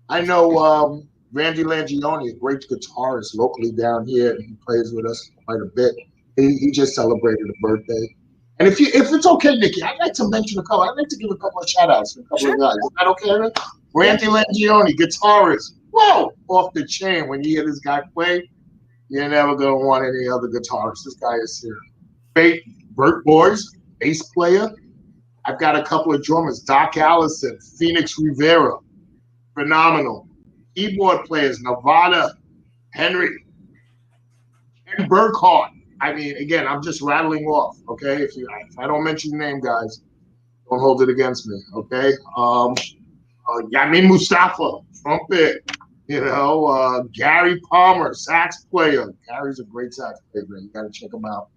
I know Randy Langione, a great guitarist locally down here, and he plays with us quite a bit. He just celebrated a birthday. And if it's okay, Nikki, I'd like to mention a couple. I'd like to give a couple of shout outs to a couple of guys. Is that okay? Randy Langione, guitarist. Whoa, off the chain. When you hear this guy play, you're never gonna want any other guitarist. This guy is here. Bert Boys, bass player. I've got a couple of drummers, Doc Allison, Phoenix Rivera, phenomenal. Keyboard players, Nevada, Henry, Ken Burkhardt. I mean, again, I'm just rattling off, okay? If I don't mention your name, guys, don't hold it against me, okay? Yamin Mustafa, trumpet, Gary Palmer, sax player. Gary's a great sax player, man. You got to check him out.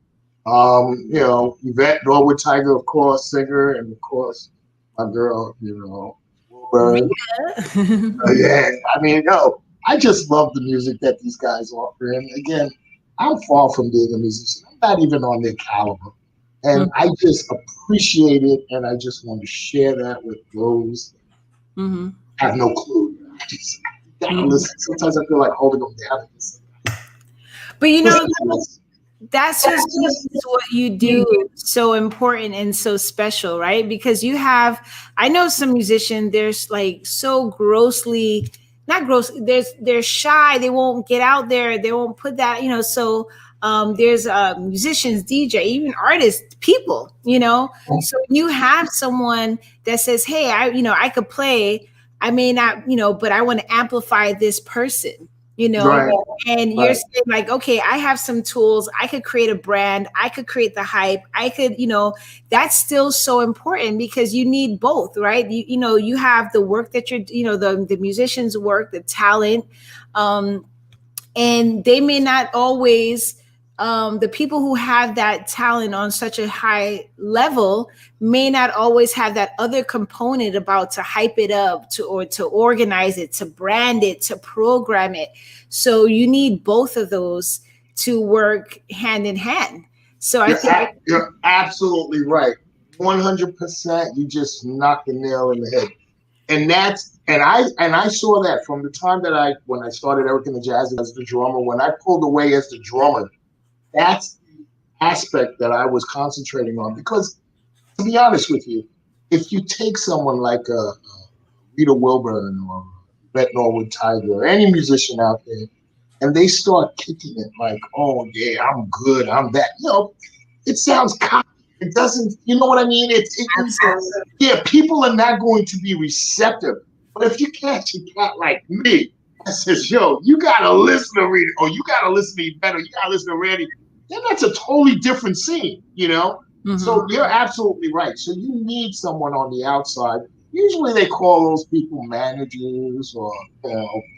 Yvette Norwood Tiger, of course, singer, and of course, my girl, Wilbur. Yeah, I mean, I just love the music that these guys offer. And again, I'm far from being a musician. I'm not even on their caliber. And I just appreciate it, and I just want to share that with those who have no clue. I just gotta listen. Sometimes I feel like holding them down. But that's just what you do so important and so special, right? Because I know some musicians, there's like so grossly, not gross, they're shy, they won't get out there, they won't put that, so there's musicians, DJ, even artists, people, so you have someone that says, hey, I could play, I may not, but I want to amplify this person. Right. And you're saying like, okay, I have some tools. I could create a brand. I could create the hype. I could, that's still so important because you need both, right? You have the work that you're, the musicians' work, the talent, and they may not always, the people who have that talent on such a high level may not always have that other component about to hype it up to organize it, to brand it, to program it. So you need both of those to work hand in hand. So I think you're absolutely right. 100%. You just knocked the nail in the head. And I saw that from the time when I started Eric and the Jazz as the drummer, when I pulled away as the drummer. That's the aspect that I was concentrating on because, to be honest with you, if you take someone like Rita Wilburn or Yvette Norwood Tiger or any musician out there, and they start kicking it like, oh yeah, I'm good, I'm that, it sounds cocky. It doesn't, you know what I mean? People are not going to be receptive. But if you catch a cat like me that says, yo, you gotta listen to Rita, or you gotta listen to Yvette, or you gotta listen to Randy, then that's a totally different scene, So you're absolutely right. So you need someone on the outside. Usually they call those people managers or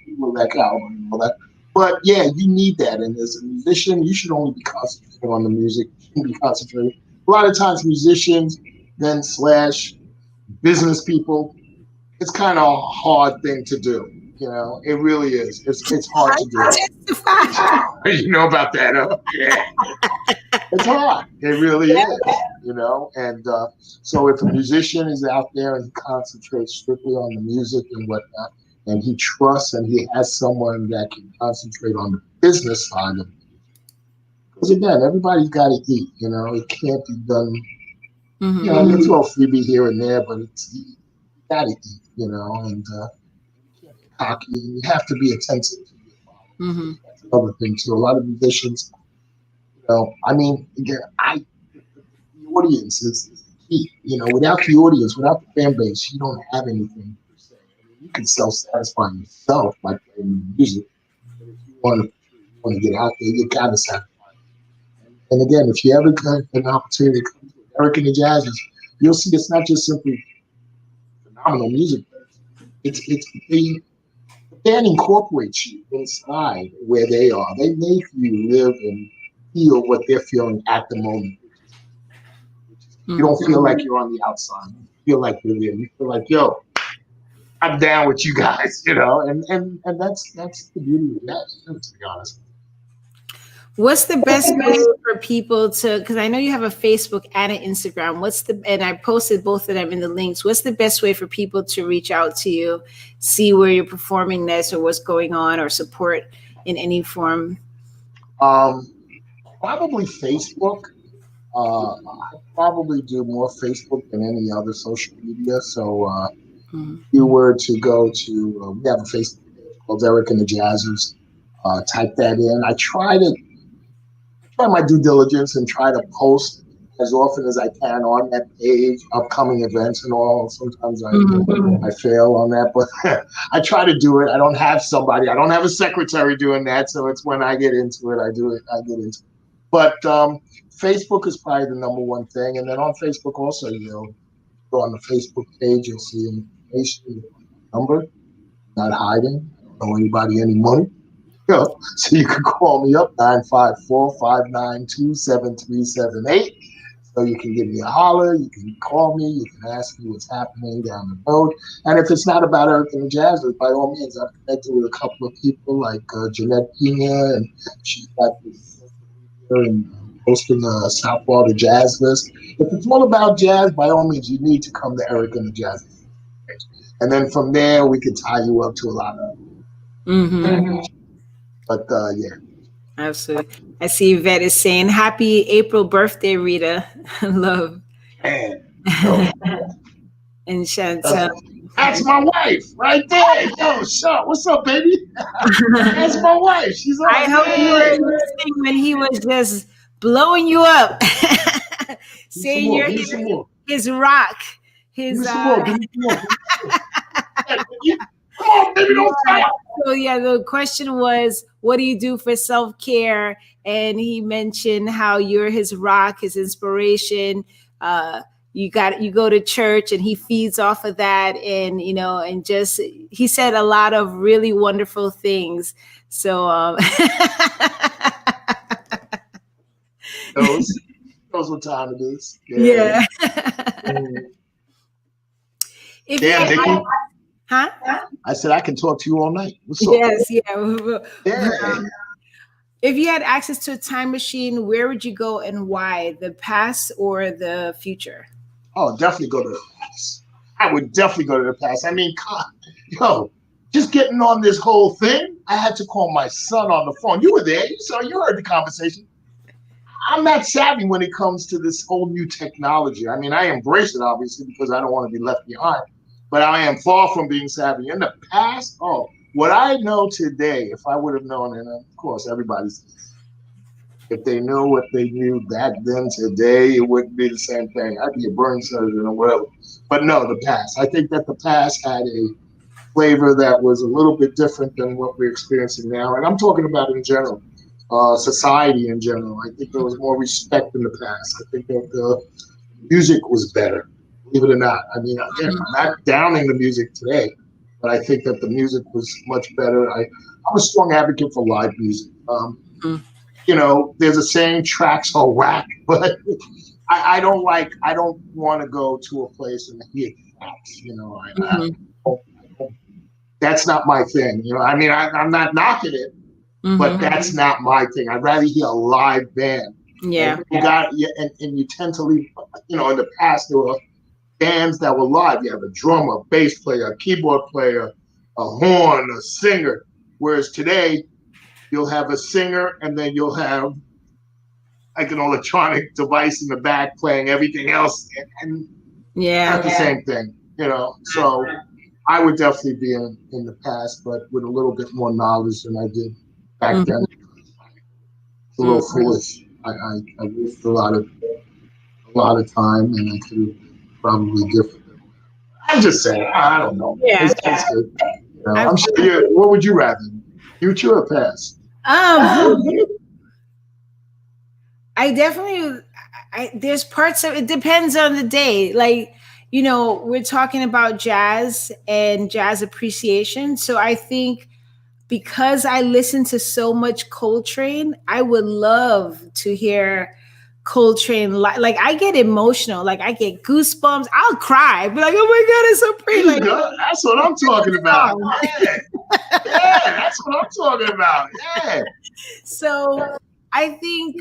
people that kind of that. But yeah, you need that. And as a musician, you should only be concentrating on the music. You shouldn't be concentrating. A lot of times musicians then / business people, it's kind of a hard thing to do. It really is. It's hard to do. You know about that, huh? Yeah. It's hard. It really is. And so if a musician is out there and he concentrates strictly on the music and whatnot, and he trusts and he has someone that can concentrate on the business side of it. Because again, everybody's got to eat. It can't be done. You throw a freebie here and there, but you got to eat. And cocky. You have to be attentive to your followers. That's another thing too. A lot of musicians, again, the audience is the key. Without the audience, without the fan base, you don't have anything per se. You can self-satisfy yourself by playing music, but if you want to get out there, you gotta satisfy. And again, if you ever get an opportunity to come to Eric and the Jazzers, you'll see it's not just simply phenomenal music. The band incorporates you inside where they are. They make you live and feel what they're feeling at the moment. You don't feel like you're on the outside. You feel like you're there. You feel like, yo, I'm down with you guys, and that's the beauty of that, to be honest. What's the best way for people to, because I know you have a Facebook and an Instagram, and I posted both of them in the links. What's the best way for people to reach out to you, see where you're performing this or what's going on, or support in any form? Probably Facebook. I probably do more Facebook than any other social media. So if you were to go to, we have a Facebook page called Eric and the Jazzers. Type that in. I try my due diligence and try to post as often as I can on that page, upcoming events and all. Sometimes I fail on that, but I try to do it. I don't have somebody. I don't have a secretary doing that, so it's when I get into it, I do it. I get into it. But Facebook is probably the number one thing, and then on Facebook also, go on the Facebook page, you'll see information, number, not hiding. I don't owe anybody any money. So you can call me up 954-592-7378. So you can give me a holler, you can call me, you can ask me what's happening down the road. And if it's not about Eric and the Jazzers, by all means, I've connected with a couple of people like Jeanette Pina, and she's got this and hosting a South Florida Jazz List. If it's all about jazz, by all means, you need to come to Eric and the Jazzers. And then from there, we can tie you up to a lot of. But yeah. Absolutely. I see Yvette is saying, happy April birthday, Rita. Love. Man. And Chantel. That's my wife right there. Yo, what's up, baby? That's my wife. She's on. I hope you were listening when he was just blowing you up. Saying you're his rock. His Come on, baby, don't stop. So yeah, the question was, what do you do for self-care? And he mentioned how you're his rock, his inspiration. You go to church and he feeds off of that, and and just he said a lot of really wonderful things. So those what time it is. Yeah. Nikki. Huh? I said I can talk to you all night. What's up? Yes, yeah. If you had access to a time machine, where would you go and why? The past or the future? Oh, definitely go to the past. I would definitely go to the past. I mean, God, just getting on this whole thing, I had to call my son on the phone. You were there. You heard the conversation. I'm not savvy when it comes to this whole new technology. I mean, I embrace it, obviously, because I don't want to be left behind. But I am far from being savvy. In the past, what I know today, if I would have known, and of course, if they know what they knew back then today, it wouldn't be the same thing. I'd be a burn surgeon or whatever. But no, the past. I think that the past had a flavor that was a little bit different than what we're experiencing now. And I'm talking about in general, society in general. I think there was more respect in the past. I think that the music was better. Believe it or not. I mean, again, I'm not downing the music today, but I think that the music was much better. I'm a strong advocate for live music. There's a saying, tracks are whack, but I don't want to go to a place and hear tracks. That's not my thing. I mean, I'm not knocking it, but that's not my thing. I'd rather hear a live band. Yeah. And you tend to leave, in the past, there were bands that were live. You have a drummer, bass player, a keyboard player, a horn, a singer. Whereas today, you'll have a singer and then you'll have like an electronic device in the back playing everything else. And not the same thing, So I would definitely be in the past, but with a little bit more knowledge than I did back then. It's a little foolish. I wasted a lot of time, and I could have probably different. I'm just saying, I don't know. Yeah. It's good. I'm sure what would you rather? Future or past? I definitely, there's parts of it depends on the day. Like, we're talking about jazz and jazz appreciation. So I think because I listen to so much Coltrane, I would love to hear Coltrane. Like I get emotional, like I get goosebumps. I'll cry, be like, "Oh my God, it's so pretty!" Like, that's what I'm talking about. Yeah, that's what I'm talking about. Yeah. So I think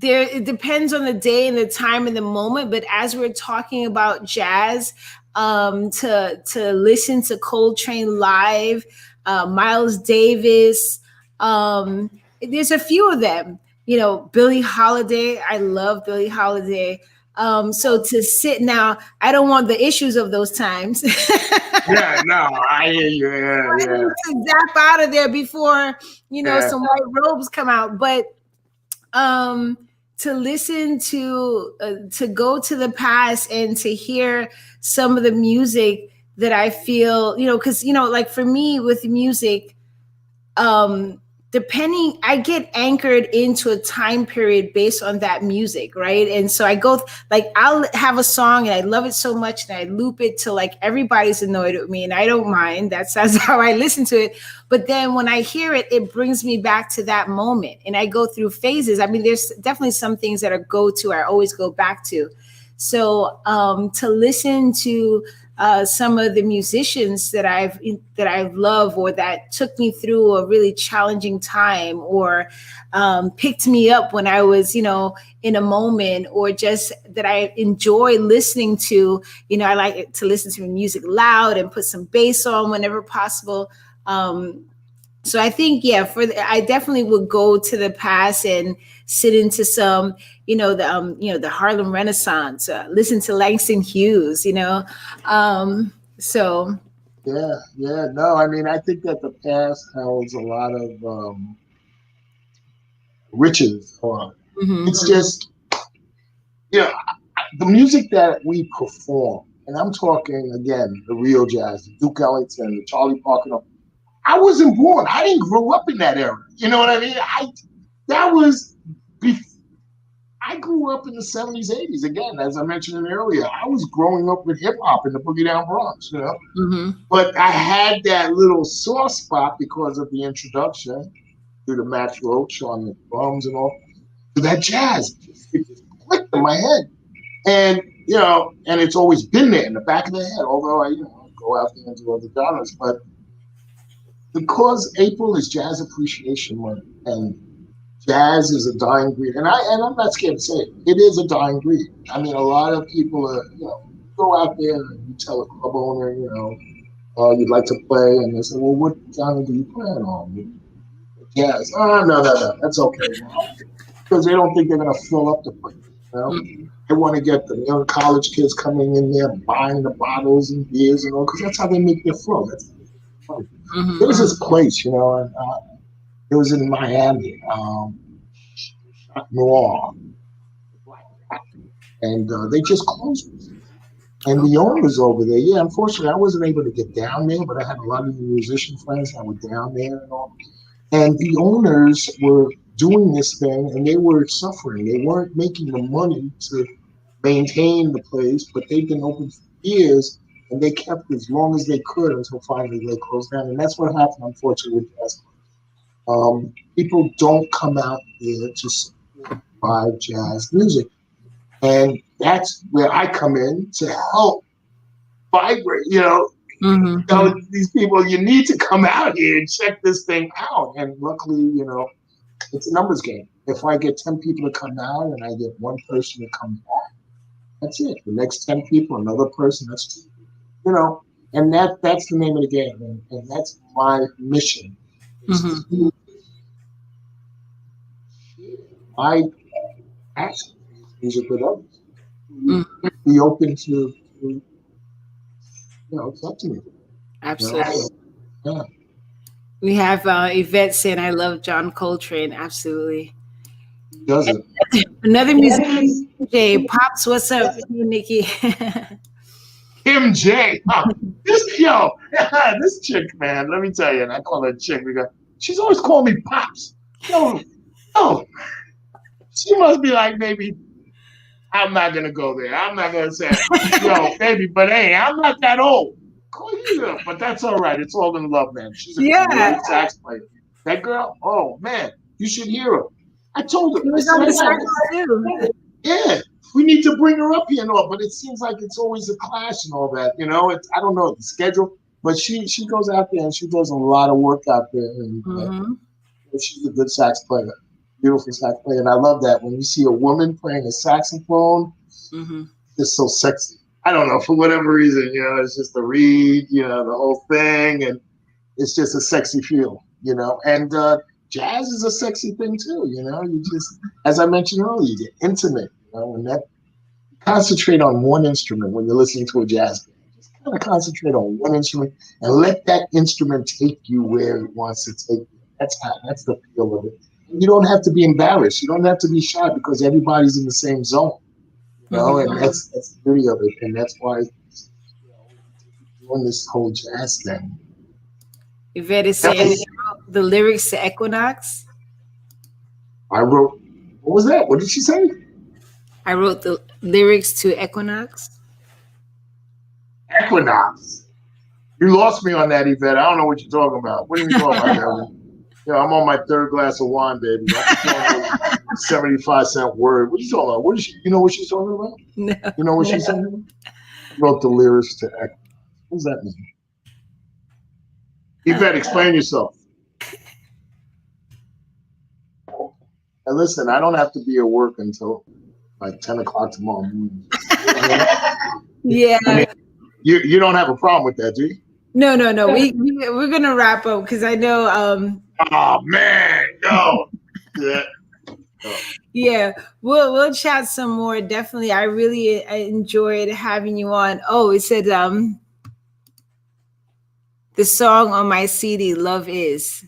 it depends on the day and the time and the moment. But as we're talking about jazz, to listen to Coltrane live, Miles Davis, there's a few of them. Billie Holiday. I love Billie Holiday. So to sit now, I don't want the issues of those times. Yeah, no, I hear you. I Yeah, need to zap out of there before yeah. some white robes come out. But um, to listen to go to the past and to hear some of the music that I feel, because like for me with music, um depending, I get anchored into a time period based on that music, right? And so I go, like, I'll have a song and I love it so much and I loop it till like everybody's annoyed with me, and I don't mind. That's how I listen to it. But then when I hear it, it brings me back to that moment, and I go through phases. I mean, there's definitely some things that I always go back to. So to listen to some of the musicians that I've loved, or that took me through a really challenging time, or picked me up when I was, in a moment, or just that I enjoy listening to. I like to listen to music loud and put some bass on whenever possible. So I think, yeah, I definitely would go to the past and sit into some, the Harlem Renaissance, listen to Langston Hughes, so. Yeah. No, I mean, I think that the past holds a lot of riches. Or it's just, the music that we perform, and I'm talking again, the real jazz, the Duke Ellington, the Charlie Parker. I wasn't born. I didn't grow up in that era. You know what I mean? I grew up in the 70s, 80s. Again, as I mentioned earlier, I was growing up with hip hop in the Boogie Down Bronx, But I had that little soft spot because of the introduction through the Max Roach on the drums and all, to that jazz. It just clicked in my head. And, and it's always been there in the back of the head, although I, go out there and do other genres. But because April is Jazz Appreciation Month, and jazz is a dying breed, and I'm not scared to say it. It is a dying breed. I mean, a lot of people are, go out there and you tell a club owner, you'd like to play, and they say, well, what genre do you plan on? Jazz. Oh, no, that's okay. Because they don't think they're going to fill up the place. They want to get the young college kids coming in there buying the bottles and beers and all, because that's how they make their flow. There was this place, and it was in Miami, Noir, and they just closed it. And the owners over there, unfortunately, I wasn't able to get down there, but I had a lot of musician friends that were down there and all. And the owners were doing this thing, and they were suffering. They weren't making the money to maintain the place, but they've been open for years, and they kept as long as they could until finally they closed down. And that's what happened, unfortunately, with jazz. People don't come out there to support live jazz music. And that's where I come in to help vibrate, tell these people, you need to come out here and check this thing out. And luckily, it's a numbers game. If I get 10 people to come out and I get one person to come back, that's it. The next 10 people, another person, that's 2, and that's the name of the game. And that's my mission. My passion is music with others. Be open to accepting it. Absolutely. Yeah. We have Yvette saying, I love John Coltrane. Absolutely. Doesn't. Another musician, Jay Pops. What's up, Nikki? Kim J. This chick, man. Let me tell you, and I call her a chick because she's always calling me Pops. She must be like, maybe I'm not gonna go there. I'm not gonna say, baby, but hey, I'm not that old. Call you, but that's all right. It's all in love, man. She's a great sax player. That girl, oh man, you should hear her. I told her. She was on the circle too. Yeah, we need to bring her up here and all, but it seems like it's always a clash and all that. I don't know the schedule, but she goes out there and she does a lot of work out there, and she's a good sax player, beautiful sax player, and I love that when you see a woman playing a saxophone. It's so sexy. I don't know, for whatever reason, it's just the reed, the whole thing, and it's just a sexy feel, and jazz is a sexy thing too. You know, you just, as I mentioned earlier, you get intimate. You know, and that concentrate on one instrument when you're listening to a jazz band. Just kind of concentrate on one instrument and let that instrument take you where it wants to take you. That's the feel of it. And you don't have to be embarrassed. You don't have to be shy because everybody's in the same zone. You know, and that's the beauty of it, and that's why doing this whole jazz thing. Yvette is saying the lyrics to Equinox. I wrote. What was that? What did she say? I wrote the lyrics to Equinox. Equinox. You lost me on that, Yvette. I don't know what you're talking about. What are you talking about, Yeah, I'm on my third glass of wine, baby. I'm 75-cent word. What are you talking about? What is she? You know what she's talking about? No. You know what she's talking about? I wrote the lyrics to Equinox. What does that mean? Yvette, explain yourself. And listen, I don't have to be at work until like 10 o'clock tomorrow morning. Yeah. I mean, you don't have a problem with that, do you? No. We're gonna wrap up because I know. Oh man, no. Yeah. Yeah, we'll chat some more. Definitely, I enjoyed having you on. Oh, it said the song on my CD, "Love Is."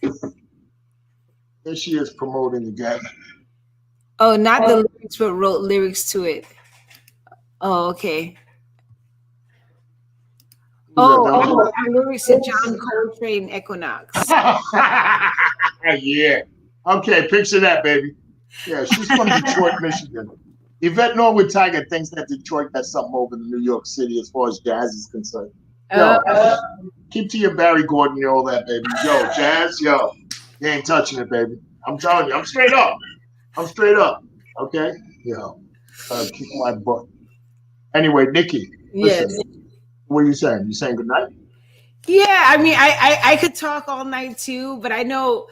There she is promoting again. Oh, not the lyrics, but wrote lyrics to it. Oh, okay. Oh, lyrics to John Coltrane, Equinox. Yeah. Okay, picture that, baby. Yeah, she's from Detroit, Michigan. Yvette Norwood Tiger thinks that Detroit got something over in New York City as far as jazz is concerned. Yo, keep to your Barry Gordon, you all that, baby. Yo, jazz, yo, you ain't touching it, baby. I'm telling you, I'm straight up. Okay? Yo, keep my butt. Anyway, Niki, listen. Yes. What are you saying? You saying good night? Yeah, I mean, I could talk all night too, but I know,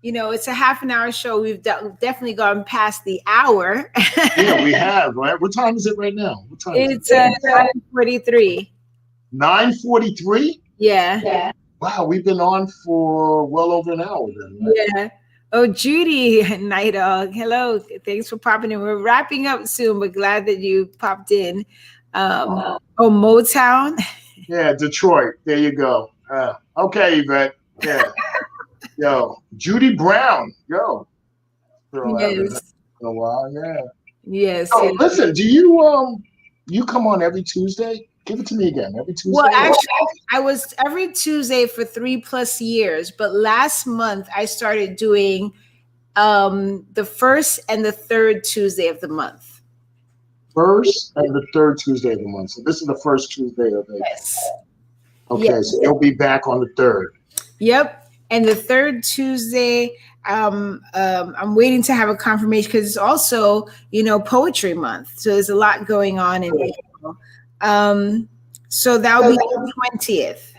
it's a half an hour show. We've definitely gone past the hour. Yeah, we have, right? What time is it right now? What time is it? 9:43. 9:43? Yeah. Wow, we've been on for well over an hour then, right? Yeah. Oh, Judy, Night Dog. Hello. Thanks for popping in. We're wrapping up soon, but glad that you popped in. Motown. Yeah, Detroit. There you go. Okay, Yvette. Yeah. Yo, Judy Brown. Yo. Yes. In a while, yeah. Yes. Oh, listen, do you come on every Tuesday? Give it to me again. Every Tuesday? Well, actually, I was every Tuesday for 3+ years, but last month I started doing the first and the third Tuesday of the month. First and the third Tuesday of the month. So this is the first Tuesday of April. Yes. Okay, yes. So you'll be back on the third. Yep. And the third Tuesday, I'm waiting to have a confirmation because it's also, Poetry Month. So there's a lot going on in April. So that'll be the 20th.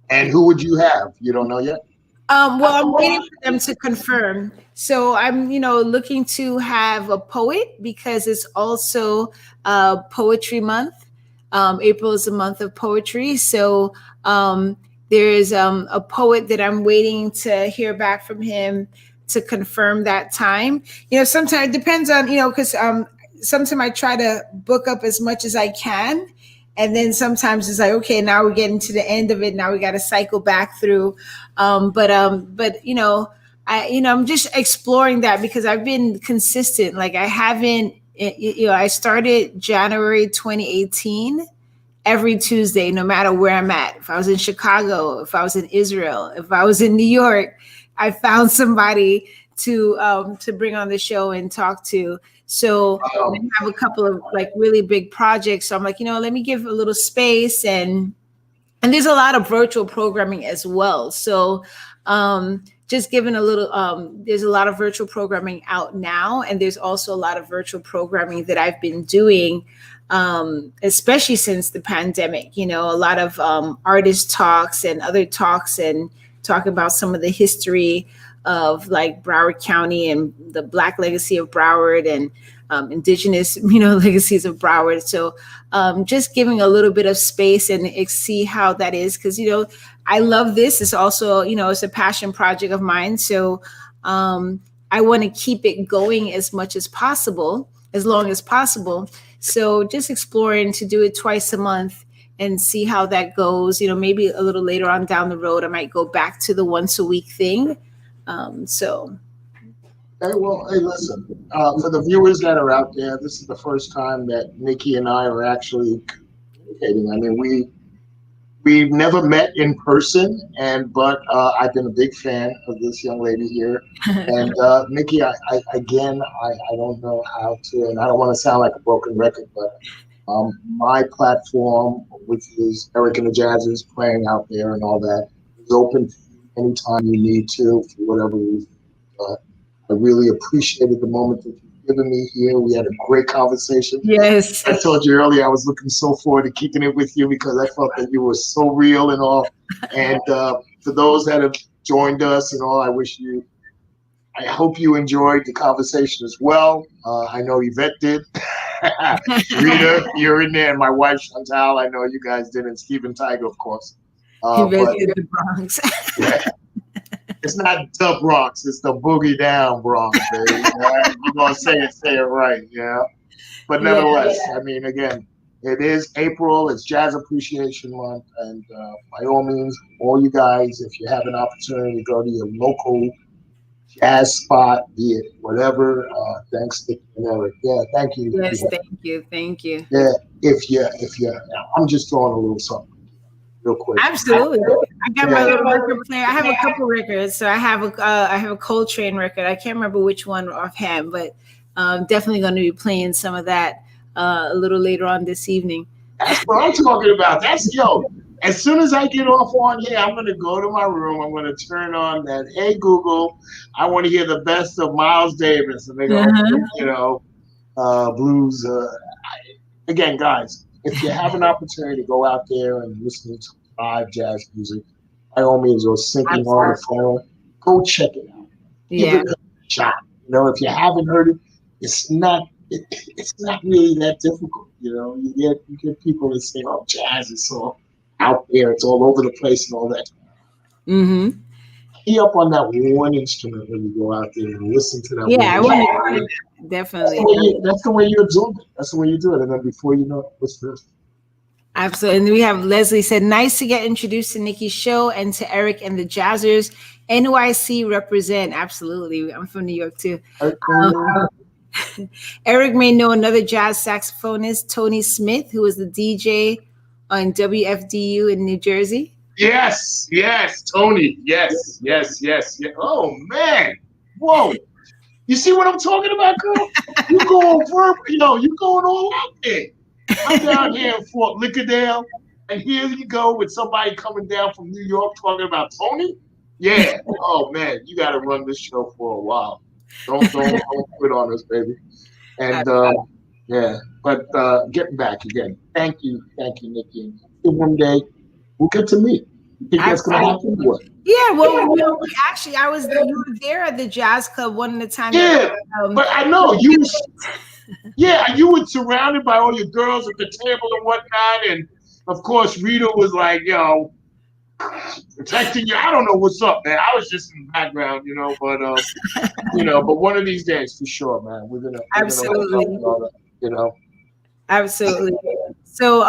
And who would you have? You don't know yet? Well, I'm waiting for them to confirm. So I'm, looking to have a poet because it's also Poetry Month. April is a month of poetry. So there is a poet that I'm waiting to hear back from him to confirm that time. Sometimes it depends on, because sometimes I try to book up as much as I can. And then sometimes it's like, okay, now we're getting to the end of it. Now we got to cycle back through. But I'm just exploring that because I've been consistent. Like I haven't, I started January 2018 every Tuesday, no matter where I'm at. If I was in Chicago, if I was in Israel, if I was in New York, I found somebody to bring on the show and talk to. So I have a couple of like really big projects. So I'm like, let me give a little space and there's a lot of virtual programming as well. So just giving a little, there's a lot of virtual programming out now. And there's also a lot of virtual programming that I've been doing, especially since the pandemic, a lot of artist talks and other talks and talking about some of the history of like Broward County and the Black legacy of Broward and indigenous, legacies of Broward. So just giving a little bit of space and see how that is. Because, I love this. It's also, it's a passion project of mine. So I want to keep it going as much as possible, as long as possible. So just exploring to do it twice a month and see how that goes. Maybe a little later on down the road, I might go back to the once a week thing. Hey, well, hey, listen, for the viewers that are out there, this is the first time that Nikki and I are actually communicating. I mean, we've never met in person, but I've been a big fan of this young lady here. And Nikki, I don't know how to, and I don't want to sound like a broken record, but my platform, which is Eric and the Jazzers playing out there and all that, is open to you anytime you need to for whatever reason. I really appreciated the moment that you've given me here. We had a great conversation. Yes. I told you earlier I was looking so forward to keeping it with you because I felt that you were so real and all. And for those that have joined us and all, I hope you enjoyed the conversation as well. I know Yvette did. Rita, you're in there. And my wife, Chantal, I know you guys did. And Stephen Tiger, of course. Yvette in the Bronx. Yeah. It's not the Bronx, it's the boogie down Bronx, baby. You're going to say it right, yeah. But nevertheless, I mean, again, it is April, it's Jazz Appreciation Month, and by all means, all you guys, if you have an opportunity to go to your local jazz spot, be it whatever, thanks to Eric. Yeah, thank you. Yes, thank you. Yeah, if you, I'm just throwing a little something. Real quick. Absolutely. I got my little record player. I have a couple records. So I have a Coltrane record. I can't remember which one offhand, but definitely going to be playing some of that a little later on this evening. That's what I'm talking about. As soon as I get off on here, I'm going to go to my room. I'm going to turn on that, hey, Google, I want to hear the best of Miles Davis. And they go, blues. Again, guys, if you have an opportunity to go out there and listen to live jazz music, by all means, or syncing on the phone, go check it out. Give it a shot. If you haven't heard it, it's not really that difficult. You get people that say, "Oh, jazz is so out there; it's all over the place and all that." Mm-hmm. Key up on that one instrument when you go out there and listen to that. Yeah, I want to definitely. That's the way you absorb it. That's the way you do it, and then before you know it, what's this? Absolutely. And we have Leslie said, nice to get introduced to Niki's show and to Eric and the Jazzers. NYC represent. Absolutely. I'm from New York too. Eric may know another jazz saxophonist, Tony Smith, who was the DJ on WFDU in New Jersey. Yes, Tony. Yes. Oh, man. Whoa. You see what I'm talking about, girl? You going all out there. I'm down here in Fort Lauderdale, and here you go with somebody coming down from New York talking about Tony. Yeah. Oh man, you got to run this show for a while. Don't quit on us, baby. And but getting back again. Thank you, Nikki. One day we'll get to meet. You think that's gonna happen? What? Yeah. Well, actually, you were there at the jazz club one of the times. Yeah, but I know you. Yeah, you were surrounded by all your girls at the table and whatnot, and of course Rita was like, protecting you. I don't know what's up, man. I was just in the background, but one of these days, for sure, man, we're gonna absolutely, absolutely. So,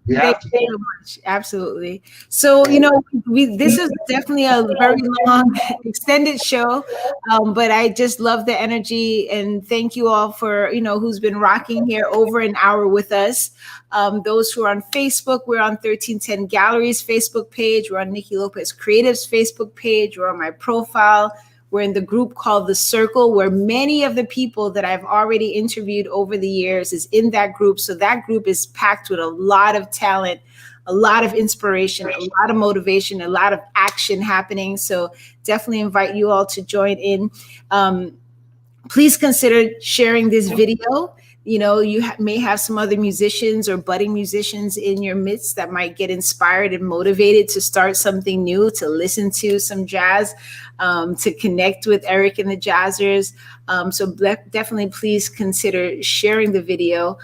thank you so much. Absolutely. So, this is definitely a very long, extended show, but I just love the energy and thank you all for, who's been rocking here over an hour with us. Those who are on Facebook, we're on 1310 Gallery's Facebook page. We're on Niki Lopez Creative's Facebook page. We're on my profile. We're in the group called The Circle, where many of the people that I've already interviewed over the years is in that group. So that group is packed with a lot of talent, a lot of inspiration, a lot of motivation, a lot of action happening. So definitely invite you all to join in. Please consider sharing this video. you know, you may have some other musicians or budding musicians in your midst that might get inspired and motivated to start something new, to listen to some jazz, to connect with Eric and the Jazzers. So definitely please consider sharing the video.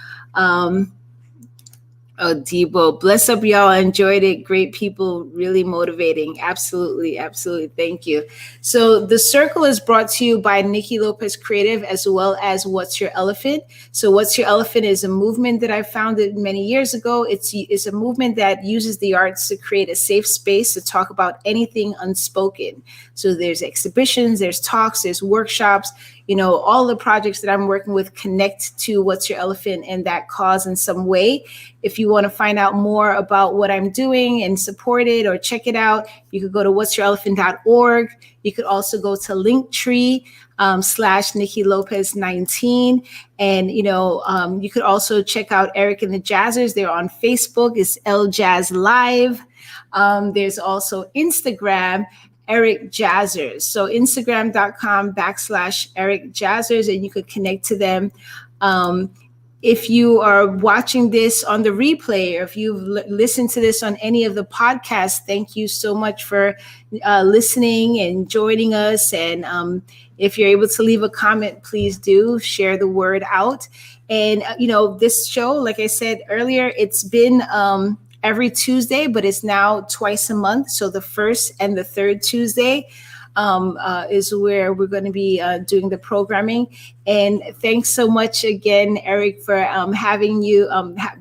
Oh, Debo, bless up, y'all. I enjoyed it. Great people, really motivating. Absolutely, absolutely. Thank you. So the circle is brought to you by Niki Lopez Creative, as well as What's Your Elephant. So What's Your Elephant is a movement that I founded many years ago. It's a movement that uses the arts to create a safe space to talk about anything unspoken. So there's exhibitions, there's talks, there's workshops. You know, all the projects that I'm working with connect to What's Your Elephant and that cause in some way. If you want to find out more about what I'm doing and support it or check it out, you could go to what'syourelephant.org. You could also go to Linktree / Niki Lopez 19. And, you know, you could also check out Eric and the Jazzers. They're on Facebook. It's El Jazz Live. There's also Instagram, Eric Jazzers. So Instagram.com / Eric Jazzers, and you could connect to them. If you are watching this on the replay, or if you've listened to this on any of the podcasts, thank you so much for listening and joining us. And if you're able to leave a comment, please do share the word out. And, you know, this show, like I said earlier, it's been every Tuesday, but it's now twice a month. So the first and the third Tuesday is where we're going to be doing the programming. And thanks so much again, Eric, for having you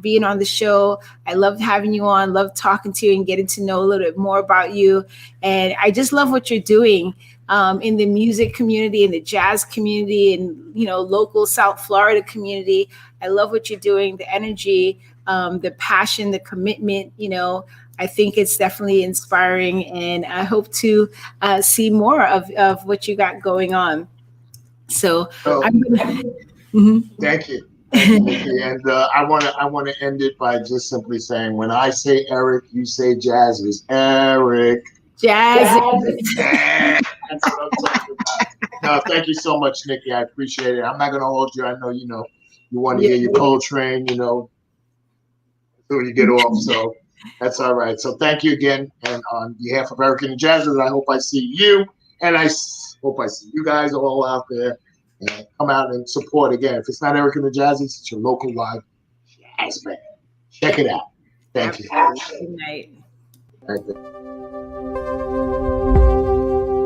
being on the show. I loved having you on, loved talking to you and getting to know a little bit more about you. And I just love what you're doing in the music community, in the jazz community, and, you know, local South Florida community. I love what you're doing, the energy, the passion, the commitment. You know, I think it's definitely inspiring, and I hope to see more of what you got going on. So, I'm gonna, Thank you, Niki. And I want to end it by just simply saying, when I say Eric, you say Jazzers. Eric. Jazz. That's what I'm talking about. No, thank you so much, Niki. I appreciate it. I'm not going to hold you. I know you want to hear your Coltrane, until you get off. So that's all right. So thank you again. And on behalf of Eric and the Jazzers, I hope I see you, and I hope I see you guys all out there. And come out and support again. If it's not Eric and the Jazzers, it's your local live jazz band. Check it out. Thank you. Good night. Thank you.